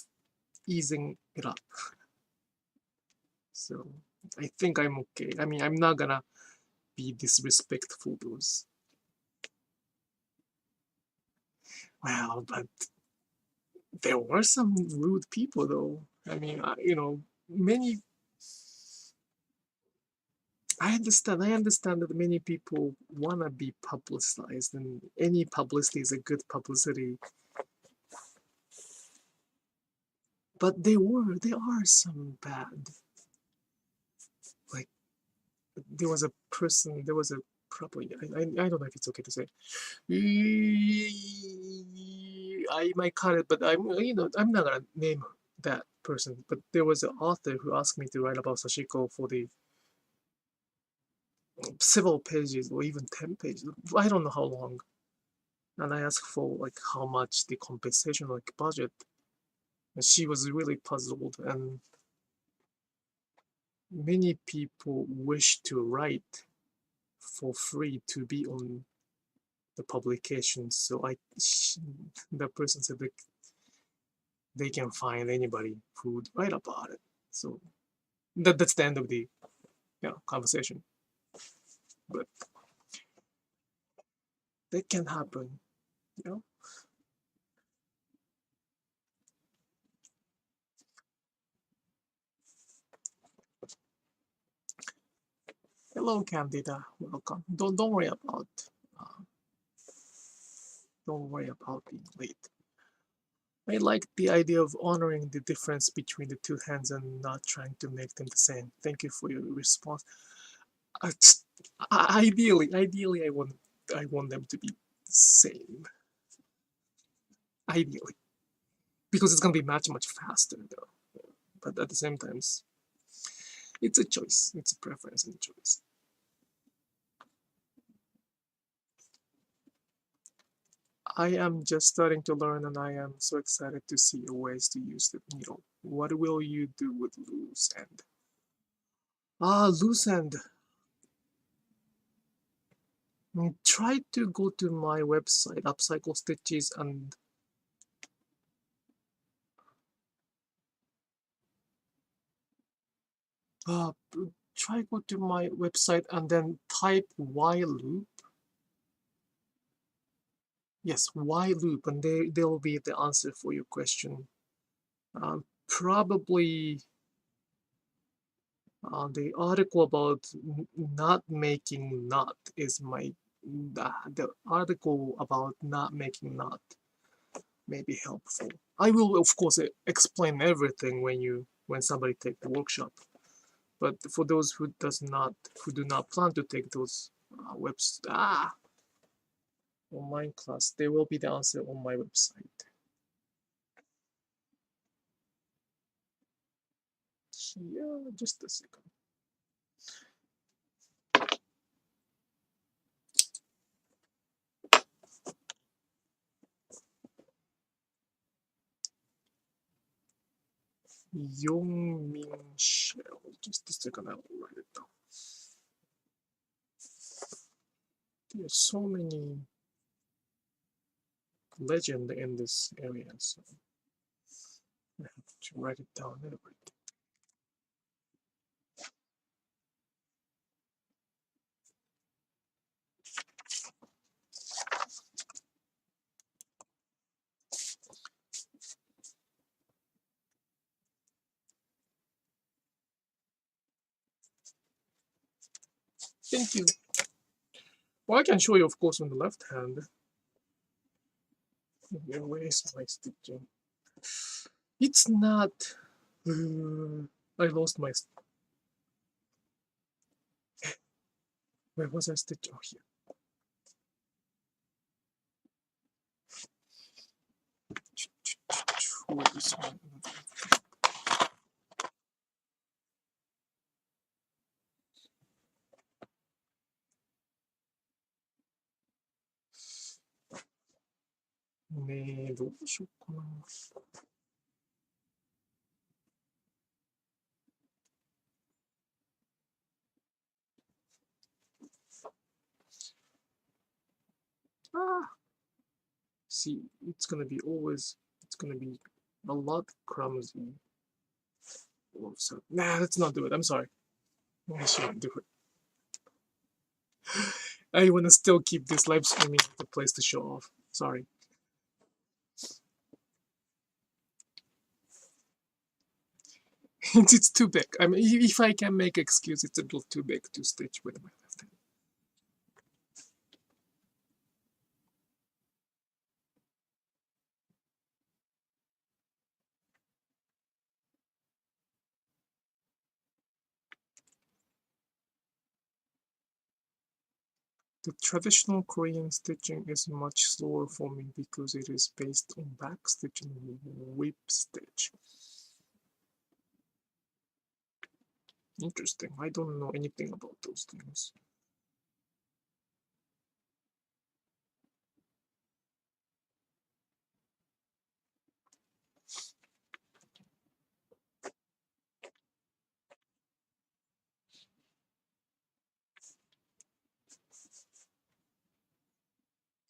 easing it up. So I think I'm okay. I mean, I'm not gonna be disrespectful to those. Well, but there were some rude people though. I mean, many. I understand that many people wanna be publicized, and any publicity is a good publicity. But there are some bad. Like, there was a probably, I don't know if it's okay to say. I might cut it, but I'm not gonna name that person. But there was an author who asked me to write about Sashiko for the several pages or even 10 pages. I don't know how long. And I asked for like how much the compensation, like budget. And she was really puzzled, and many people wish to write for free to be on the publication. So the person said that they can find anybody who would write about it. So that's the end of the conversation. But that can happen, you know. Hello, Candida. Welcome. Don't worry about being late. I like the idea of honoring the difference between the two hands and not trying to make them the same. Thank you for your response. Ideally, I want them to be the same. Ideally, because it's gonna be much faster though. But at the same time, it's a choice. It's a preference and a choice. I am just starting to learn, and I am so excited to see your ways to use the needle. What will you do with loose end? Loose end. Try to go to my website, Upcycle Stitches, and Try go to my website and then type while loop. Yes, while loop, and there will be the answer for your question. Probably the article about not making not is the article about not making not may be helpful. I will of course explain everything when somebody take the workshop, but for those who do not plan to take those online class, there will be the answer on my website. Yeah, just a second. Yongmin Shell. Just a second, I will write it down. There's so many legend in this area, so I have to write it down and everything. Thank you. Well, I can show you, of course, on the left hand. Where is my stitching? It's not. I lost my. Where was I stitching? Oh, here. This one. Thank See, it's gonna be a lot clumsy. So, nah, let's not do it. I'm sorry. I shouldn't do it. I wanna still keep this live streaming the place to show off. Sorry. It's too big. I mean, if I can make excuse, it's a little too big to stitch with my left hand. The traditional Korean stitching is much slower for me because it is based on back stitch and whip stitch. Interesting. I don't know anything about those things.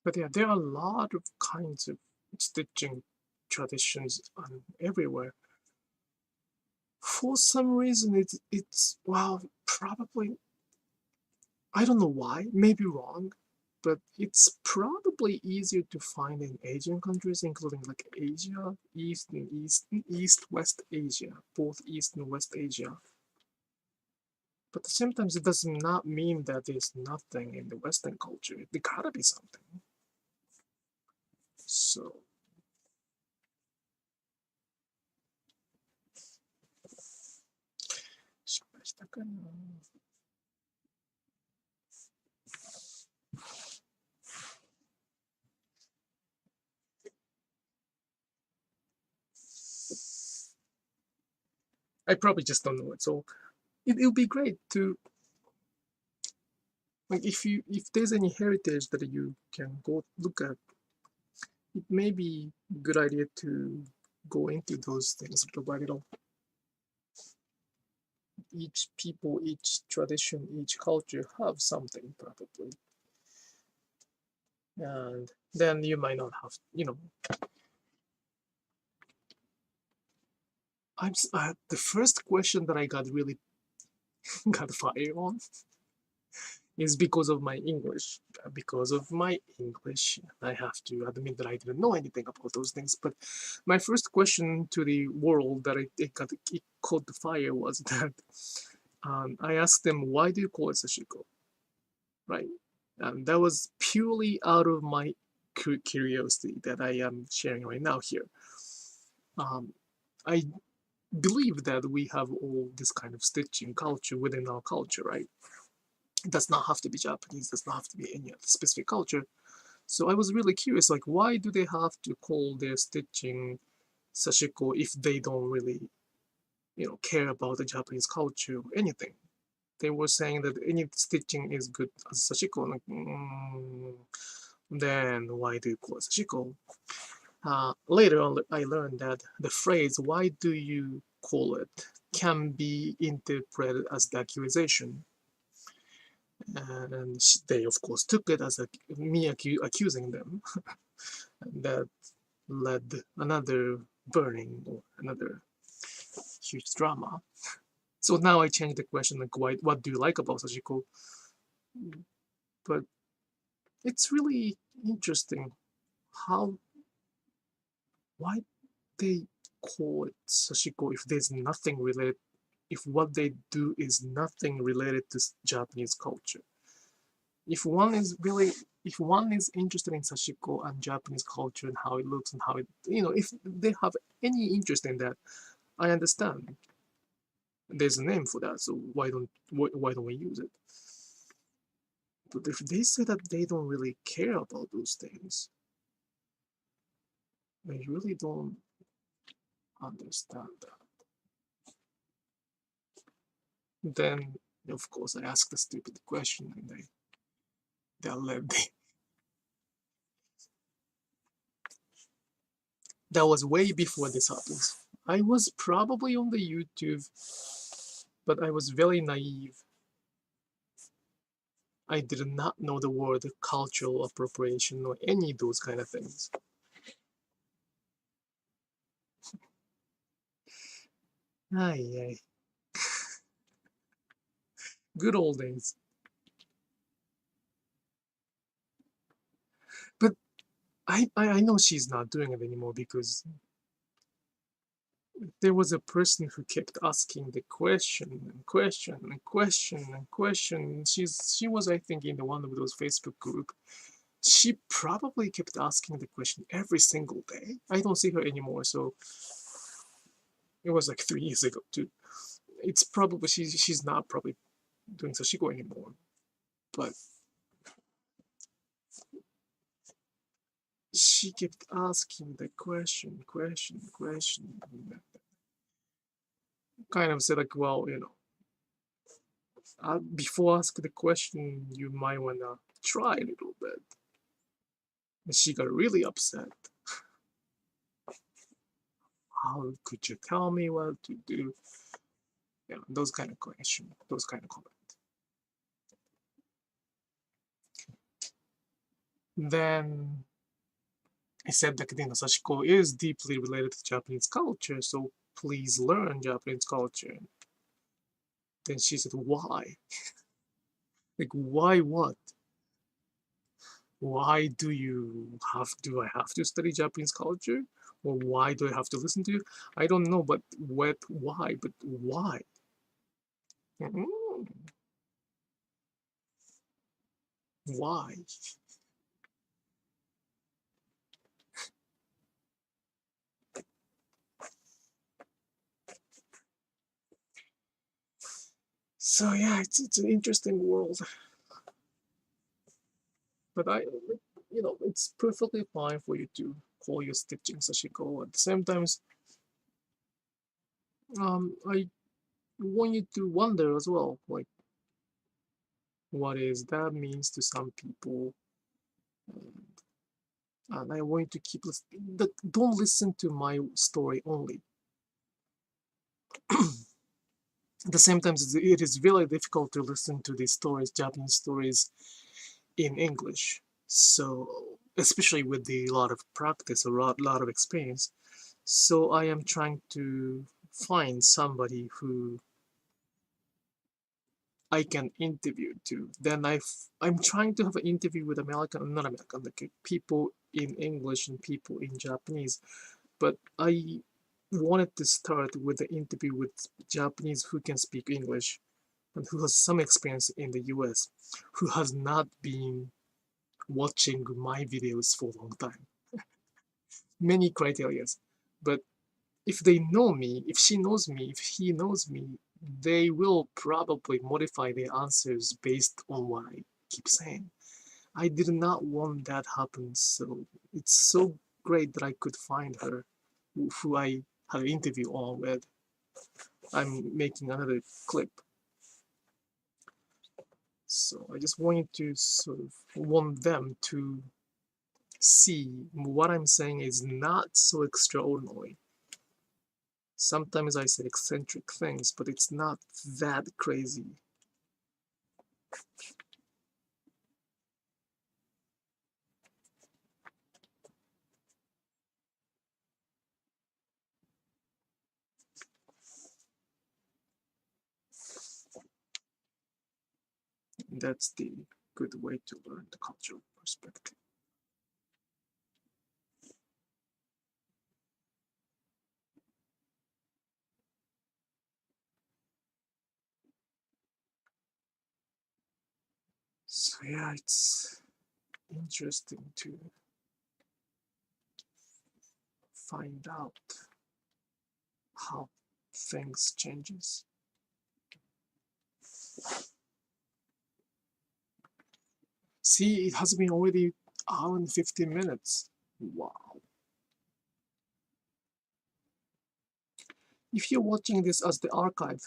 But yeah, there are a lot of kinds of stitching traditions everywhere. For some reason, it's well, probably, I don't know why, maybe wrong, but it's probably easier to find in Asian countries, including like Asia, East, West Asia, both East and West Asia. But sometimes it does not mean that there's nothing in the Western culture. There gotta be something. So I probably just don't know it. So it would be great to, like, if there's any heritage that you can go look at, it may be a good idea to go into those things little by little. Each people, each tradition, each culture have something probably, and then you might not have, the first question that I got really got fired on is because of my English. Because of my English, I have to admit that I didn't know anything about those things. But my first question to the world that it caught the fire was that I asked them, why do you call it Sashiko? Right? And that was purely out of my curiosity that I am sharing right now here. I believe that we have all this kind of stitching culture within our culture, right? It does not have to be Japanese, does not have to be any other specific culture. So I was really curious, like, why do they have to call their stitching Sashiko if they don't really, care about the Japanese culture or anything? They were saying that any stitching is good as Sashiko. Like, then why do you call it Sashiko? Later on, I learned that the phrase, why do you call it, can be interpreted as the accusation. And they, of course, took it as me accusing them. That led another burning or another huge drama. So now I changed the question, like, what do you like about Sashiko? But it's really interesting why they call it Sashiko if there's nothing related, if what they do is nothing related to Japanese culture. If one is interested in Sashiko and Japanese culture and how it looks and how it, if they have any interest in that, I understand. There's a name for that, so why don't we use it? But if they say that they don't really care about those things, I really don't understand that. Then, of course, I asked a stupid question, and they led me. That was way before this happens. I was probably on the YouTube, but I was very naive. I did not know the word cultural appropriation or any of those kind of things. Ay. Good old days. But I know she's not doing it anymore because there was a person who kept asking the question and question and question and question. She was, I think, in one of those Facebook group. She probably kept asking the question every single day. I don't see her anymore, so it was like 3 years ago too. It's probably she's not probably doing Sashiko anymore, but she kept asking the question. Kind of said like, well, before asking the question, you might wanna try a little bit. And she got really upset. How could you tell me what to do? Those kind of questions, those kind of comments. Then I said that Sashiko is deeply related to Japanese culture, so please learn Japanese culture. Then she said, why? Like, why what? Why do I have to study Japanese culture? Or why do I have to listen to you? I don't know, but why? But why? Why? So yeah, it's an interesting world. But it's perfectly fine for you to call your stitching Sashiko. At the same time, I want you to wonder as well, like, what is that means to some people. And I want you to keep listening. Don't listen to my story only. At the same time, it is really difficult to listen to these stories, Japanese stories, in English. So, especially with a lot of practice, a lot of experience. So I am trying to find somebody who I can interview too. Then I'm trying to have an interview with not American, like people in English and people in Japanese. But I wanted to start with the interview with Japanese who can speak English and who has some experience in the US, who has not been watching my videos for a long time. Many criterias. But if they know me, if she knows me, if he knows me, they will probably modify their answers based on what I keep saying. I did not want that happen, so it's so great that I could find her, who I had an interview on with. I'm making another clip. So I just wanted to want them to see what I'm saying is not so extraordinary. Sometimes I say eccentric things, but it's not that crazy. That's the good way to learn the cultural perspective. So yeah, it's interesting to find out how things changes. See, it has been already hour and 15 minutes. Wow. If you're watching this as the archive,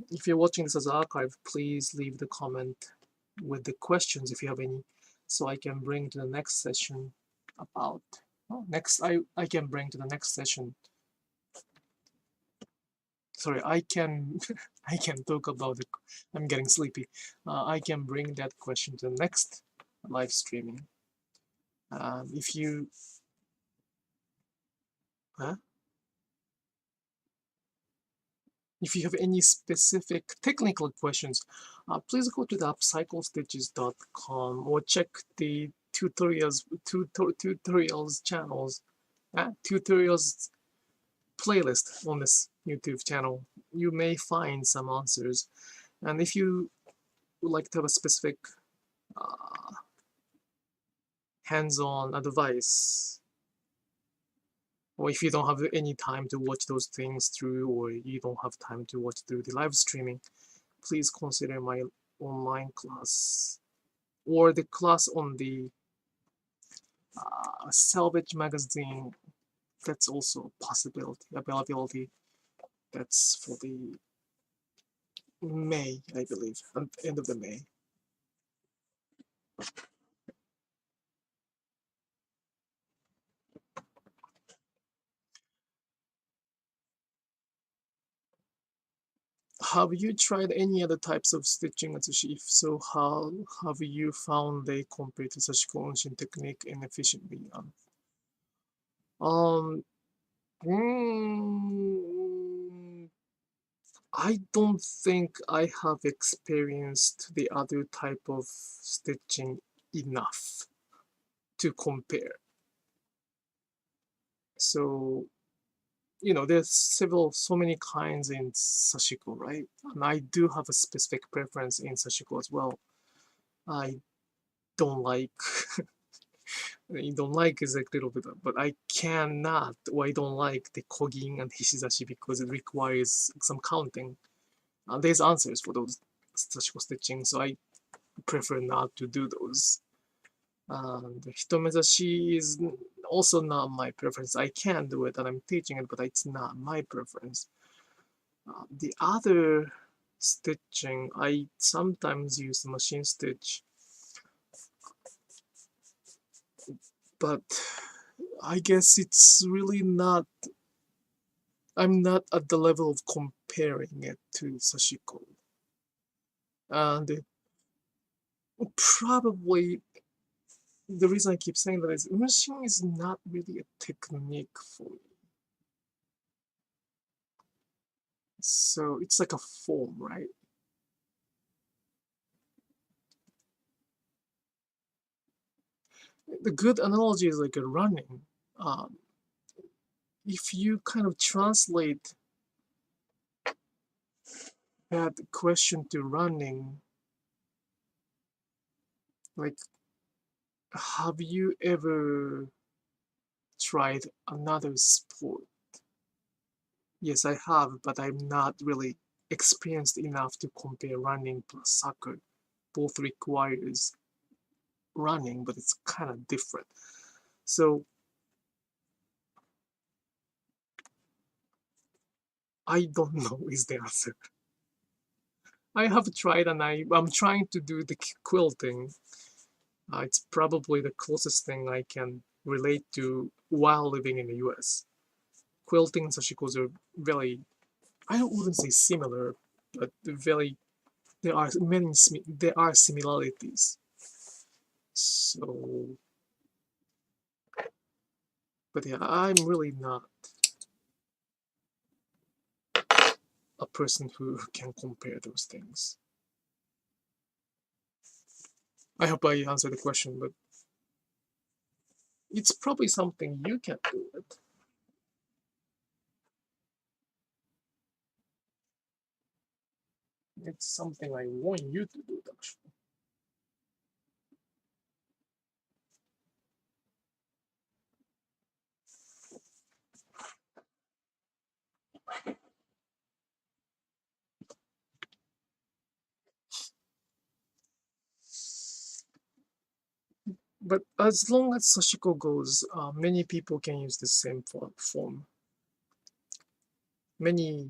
if you're watching this as archive, please leave the comment with the questions if you have any, so I can bring to the next session about I can bring to the next session. Sorry, I can I can talk about it. I'm getting sleepy. I can bring that question to the next live streaming. If you if you have any specific technical questions, please go to the upcyclestitches.com or check the tutorials channels, tutorials playlist on this YouTube channel. You may find some answers, and if you would like to have a specific hands-on advice, or if you don't have any time to watch those things through, or you don't have time to watch through the live streaming, please consider my online class or the class on the Selvedge magazine. That's also a possibility, availability. That's for the May, I believe, at the end of the May. Have you tried any other types of stitching, Atsushi? If so, how have you found they compare to Sashiko Onshin technique inefficiently? I don't think I have experienced the other type of stitching enough to compare. So, there's so many kinds in Sashiko, right? And I do have a specific preference in Sashiko as well. I don't like, you don't like is a little bit, but I cannot, or I don't like the kogin and hishizashi because it requires some counting. There's answers for those Sashiko stitching, so I prefer not to do those. The hitomezashi is also not my preference. I can do it and I'm teaching it, but it's not my preference. The other stitching, I sometimes use machine stitch, but I guess it's really not, I'm not at the level of comparing it to Sashiko. And probably the reason I keep saying that is machine is not really a technique for me. So it's like a form, right? the good analogy is like a running. If you kind of translate that question to running, like, have you ever tried another sport? Yes, I have, but I'm not really experienced enough to compare running plus soccer. Both requires running, but it's kind of different. So I don't know is the answer. I have tried and I'm trying to do the quilting. It's probably the closest thing I can relate to while living in the US. Quilting and sashikos are very, I wouldn't say similar, but very, there are similarities. So, but yeah, I'm really not a person who can compare those things. I hope I answered the question, but it's probably something you can do it. It's something I want you to do it, actually. But as long as Sashiko goes, many people can use the same form. Many,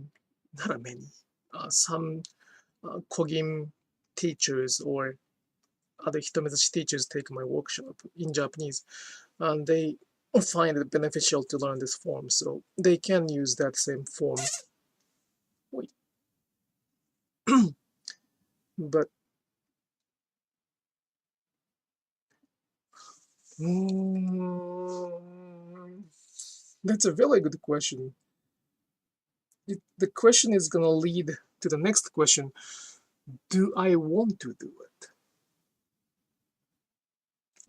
not many, some Kogim teachers or other hitomezashi teachers take my workshop in Japanese, and they find it beneficial to learn this form, so they can use that same form. Wait. But that's a very good question. The question is gonna lead to the next question. Do I want to do it?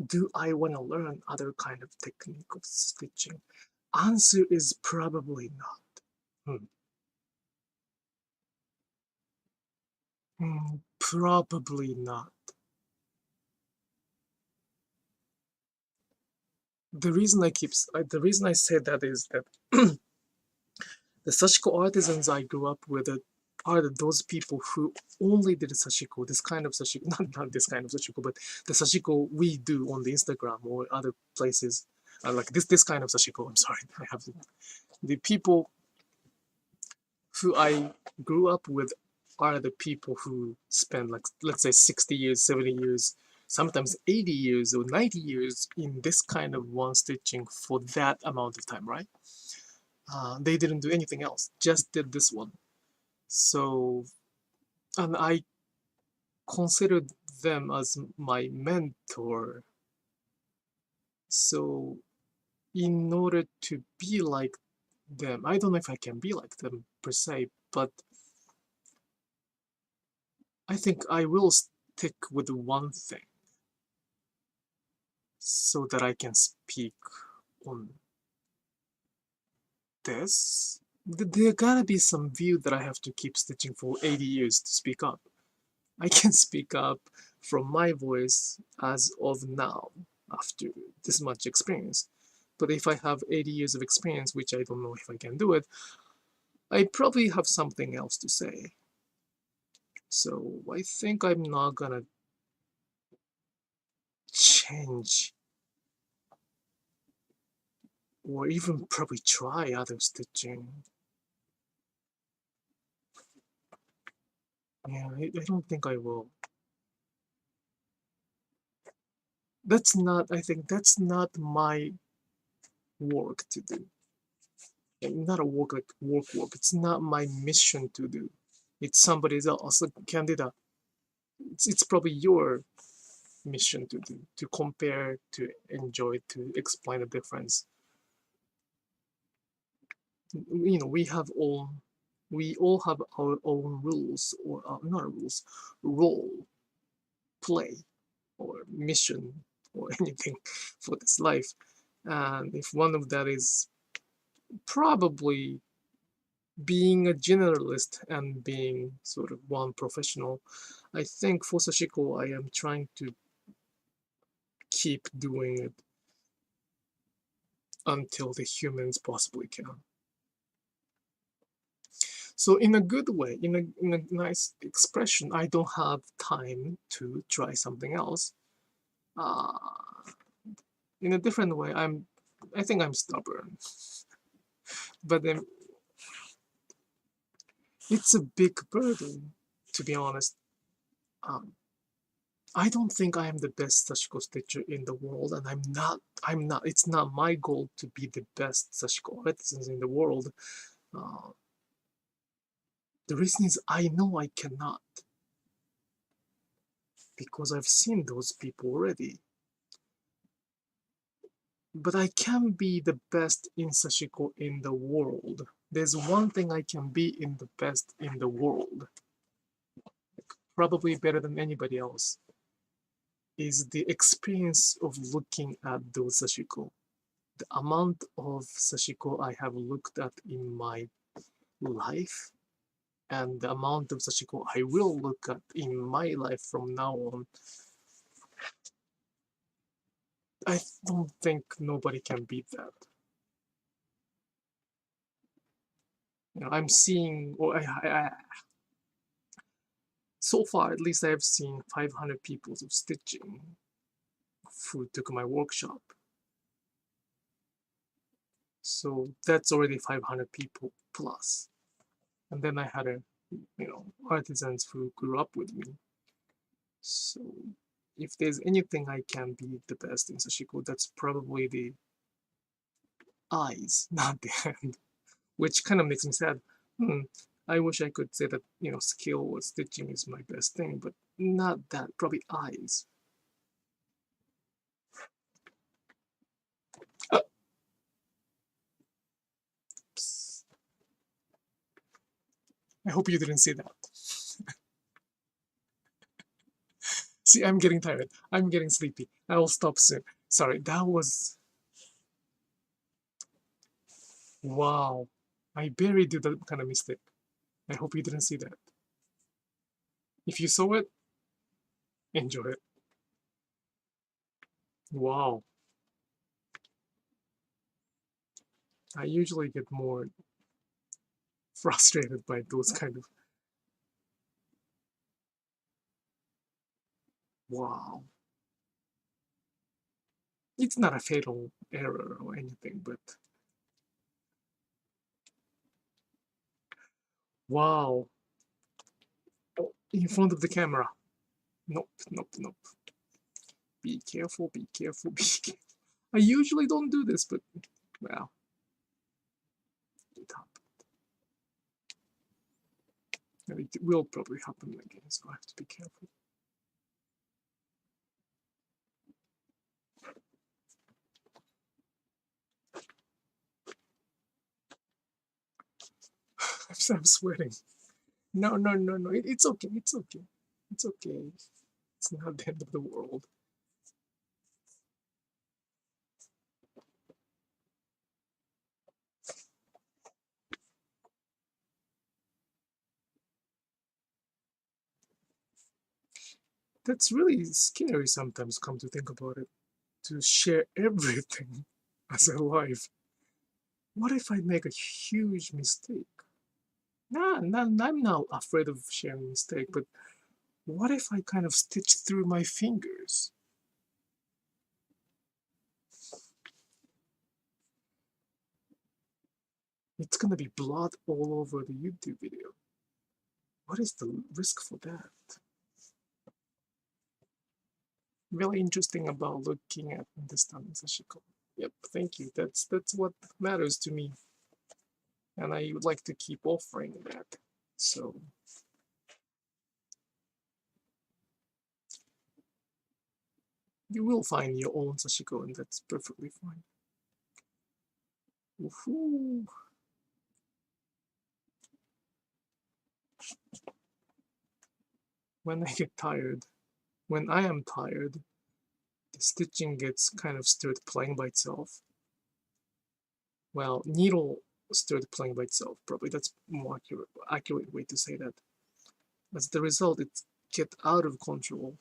Do I want to learn other kind of technique of stitching? Answer is probably not. Probably not. The reason I say that is that the Sashiko artisans I grew up with are those people who only did Sashiko, this kind of Sashiko, not this kind of Sashiko, but the Sashiko we do on the Instagram or other places, like this kind of Sashiko. I'm sorry, I have the people who I grew up with are the people who spend, like, let's say 60 years, 70 years, sometimes 80 years or 90 years in this kind of one stitching for that amount of time, right? They didn't do anything else, just did this one. So, and I considered them as my mentor. So, in order to be like them, I don't know if I can be like them per se, but I think I will stick with one thing so that I can speak on this. There gotta be some view that I have to keep stitching for 80 years to speak up. I can speak up from my voice as of now after this much experience. But if I have 80 years of experience, which I don't know if I can do it, I probably have something else to say. So I think I'm not gonna change or even probably try other stitching. Yeah, I don't think I will. I think that's not my work to do. Not a work like work. It's not my mission to do. It's somebody else, candidate. It's probably your mission to do, to compare, to enjoy, to explain the difference. You know, we all have our own rules, or not rules, role, play, or mission or anything for this life. And if one of that is probably being a generalist and being sort of one professional, I think for Sashiko, I am trying to keep doing it until the humans possibly can. So in a good way, in a nice expression, I don't have time to try something else. In a different way, I think I'm stubborn. But then it's a big burden, to be honest. I don't think I am the best Sashiko stitcher in the world, and I'm not. It's not my goal to be the best Sashiko artisan in the world. The reason is I know I cannot, because I've seen those people already. But I can be the best in Sashiko in the world. There's one thing I can be in the best in the world, probably better than anybody else, is the experience of looking at those Sashiko. The amount of Sashiko I have looked at in my life, and the amount of Sashiko I will look at in my life from now on, I don't think nobody can beat that. I'm seeing, or so far at least I have seen 500 people of stitching who took my workshop. So that's already 500 people plus. And then I had artisans who grew up with me. So if there's anything I can be the best in Sashiko, that's probably the eyes, not the hand, which kind of makes me sad. I wish I could say that, skill or stitching is my best thing, but not that, probably eyes. I hope you didn't see that. See, I'm getting tired. I'm getting sleepy. I will stop soon. Sorry, that was... Wow. I barely did that kind of mistake. I hope you didn't see that. If you saw it, enjoy it. Wow. I usually get more frustrated by those kind of... Wow. It's not a fatal error or anything, but... Wow. Oh, in front of the camera. Nope, nope, nope. Be careful, be careful, be careful. I usually don't do this, but, well, it happened. And it will probably happen again, so I have to be careful. I'm sweating. No, no, no, no. It's okay, it's okay. It's okay. It's not the end of the world. That's really scary sometimes, come to think about it. To share everything as a life. What if I make a huge mistake? I'm not afraid of sharing mistake, but what if I kind of stitch through my fingers? It's gonna be blood all over the YouTube video. What is the risk for that? Really interesting about looking at understanding Sashiko. Yep, thank you. That's what matters to me. And I would like to keep offering that. So you will find your own Sashiko, and that's perfectly fine. Woohoo! When I get tired, when I am tired, the stitching gets kind of started playing by itself. Well, needle started playing by itself. Probably that's more accurate way to say that. As the result, it get out of control,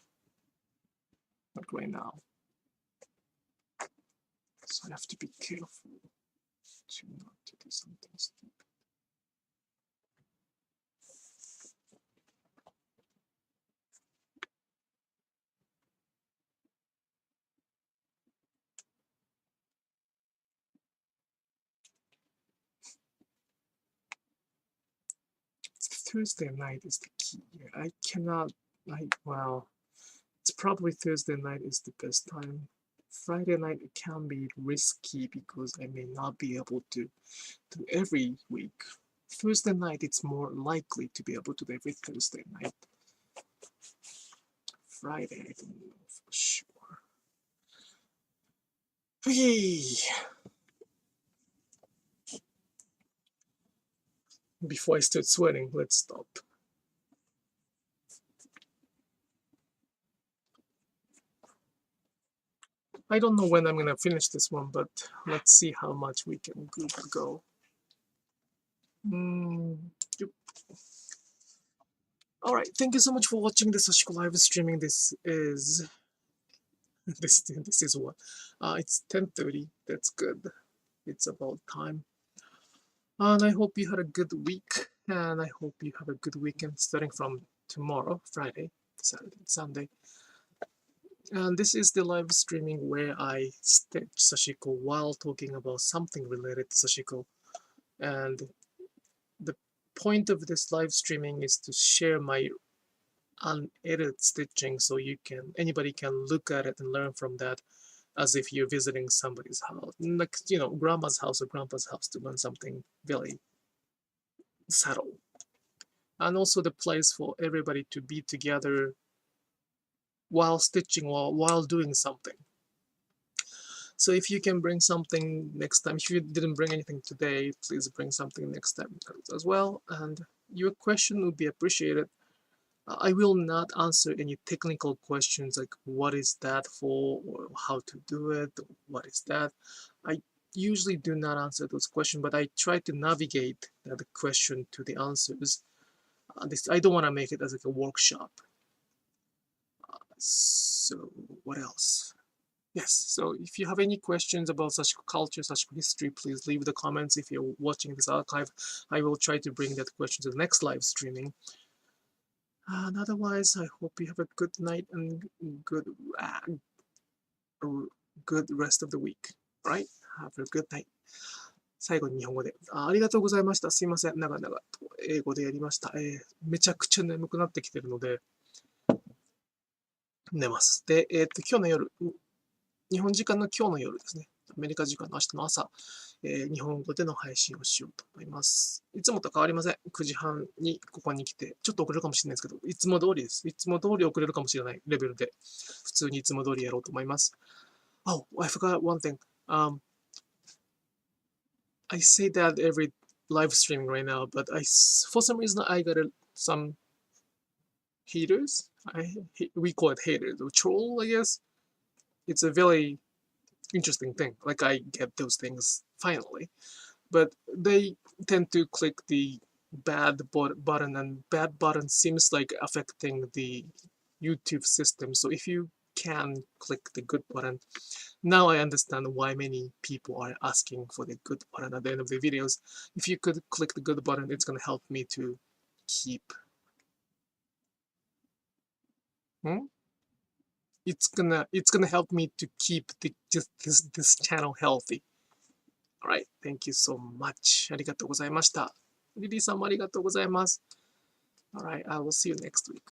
like right now. So I have to be careful to not to do something stupid. Thursday night is the key. I cannot, well, it's probably Thursday night is the best time. Friday night it can be risky because I may not be able to do every week. Thursday night it's more likely to be able to do every Thursday night. Friday I don't know for sure. Okay. Before I start sweating, let's stop. I don't know when I'm gonna finish this one, but let's see how much we can go. Yep. All right, thank you so much for watching the Sashiko Live Streaming. This is what? It's 10:30. That's good. It's about time. And I hope you had a good week, and I hope you have a good weekend starting from tomorrow, Friday, Saturday, Sunday. And this is the live streaming where I stitch Sashiko while talking about something related to Sashiko. And the point of this live streaming is to share my unedited stitching so anybody can look at it and learn from that as if you're visiting somebody's house, like, grandma's house or grandpa's house, to learn something very subtle. And also the place for everybody to be together while stitching, while doing something. So if you can bring something next time, if you didn't bring anything today, please bring something next time as well, and your question would be appreciated. I will not answer any technical questions like what is that for, or how to do it, or what is that. I usually do not answer those questions, but I try to navigate the question to the answers. I don't want to make it as like a workshop. So what else? Yes, so if you have any questions about Sashiko culture, Sashiko history, please leave the comments. If you're watching this archive, I will try to bring that question to the next live streaming. And otherwise, I hope you have a good night and good rest of the week. Right? Have a good night. 最後に日本語で。ありがとうございました。すいません。長々と英語でやりました。めちゃくちゃ眠くなってきてるので、寝ます。で、今日の夜、日本時間の今日の夜ですね。アメリカ時間の明日の朝、日本語での配信をしようと思います。いつもと変わりません。9時半にここに来て、ちょっと遅れるかもしれないですけど、いつも通りです。いつも通り遅れるかもしれないレベルで、普通にいつも通りやろうと思います。Oh, I forgot one thing. I say that every live streaming right now, but for some reason I got some haters. We call it haters, or troll, I guess. It's a very interesting thing. Like, I get those things finally, but they tend to click the bad button, and bad button seems like affecting the YouTube system. So if you can click the good button, now I understand why many people are asking for the good button at the end of the videos. If you could click the good button, it's gonna help me to keep it's gonna help me to keep this channel healthy. Alright, thank you so much. ありがとうございました。リリーさんもありがとうございます。Alright, I will see you next week.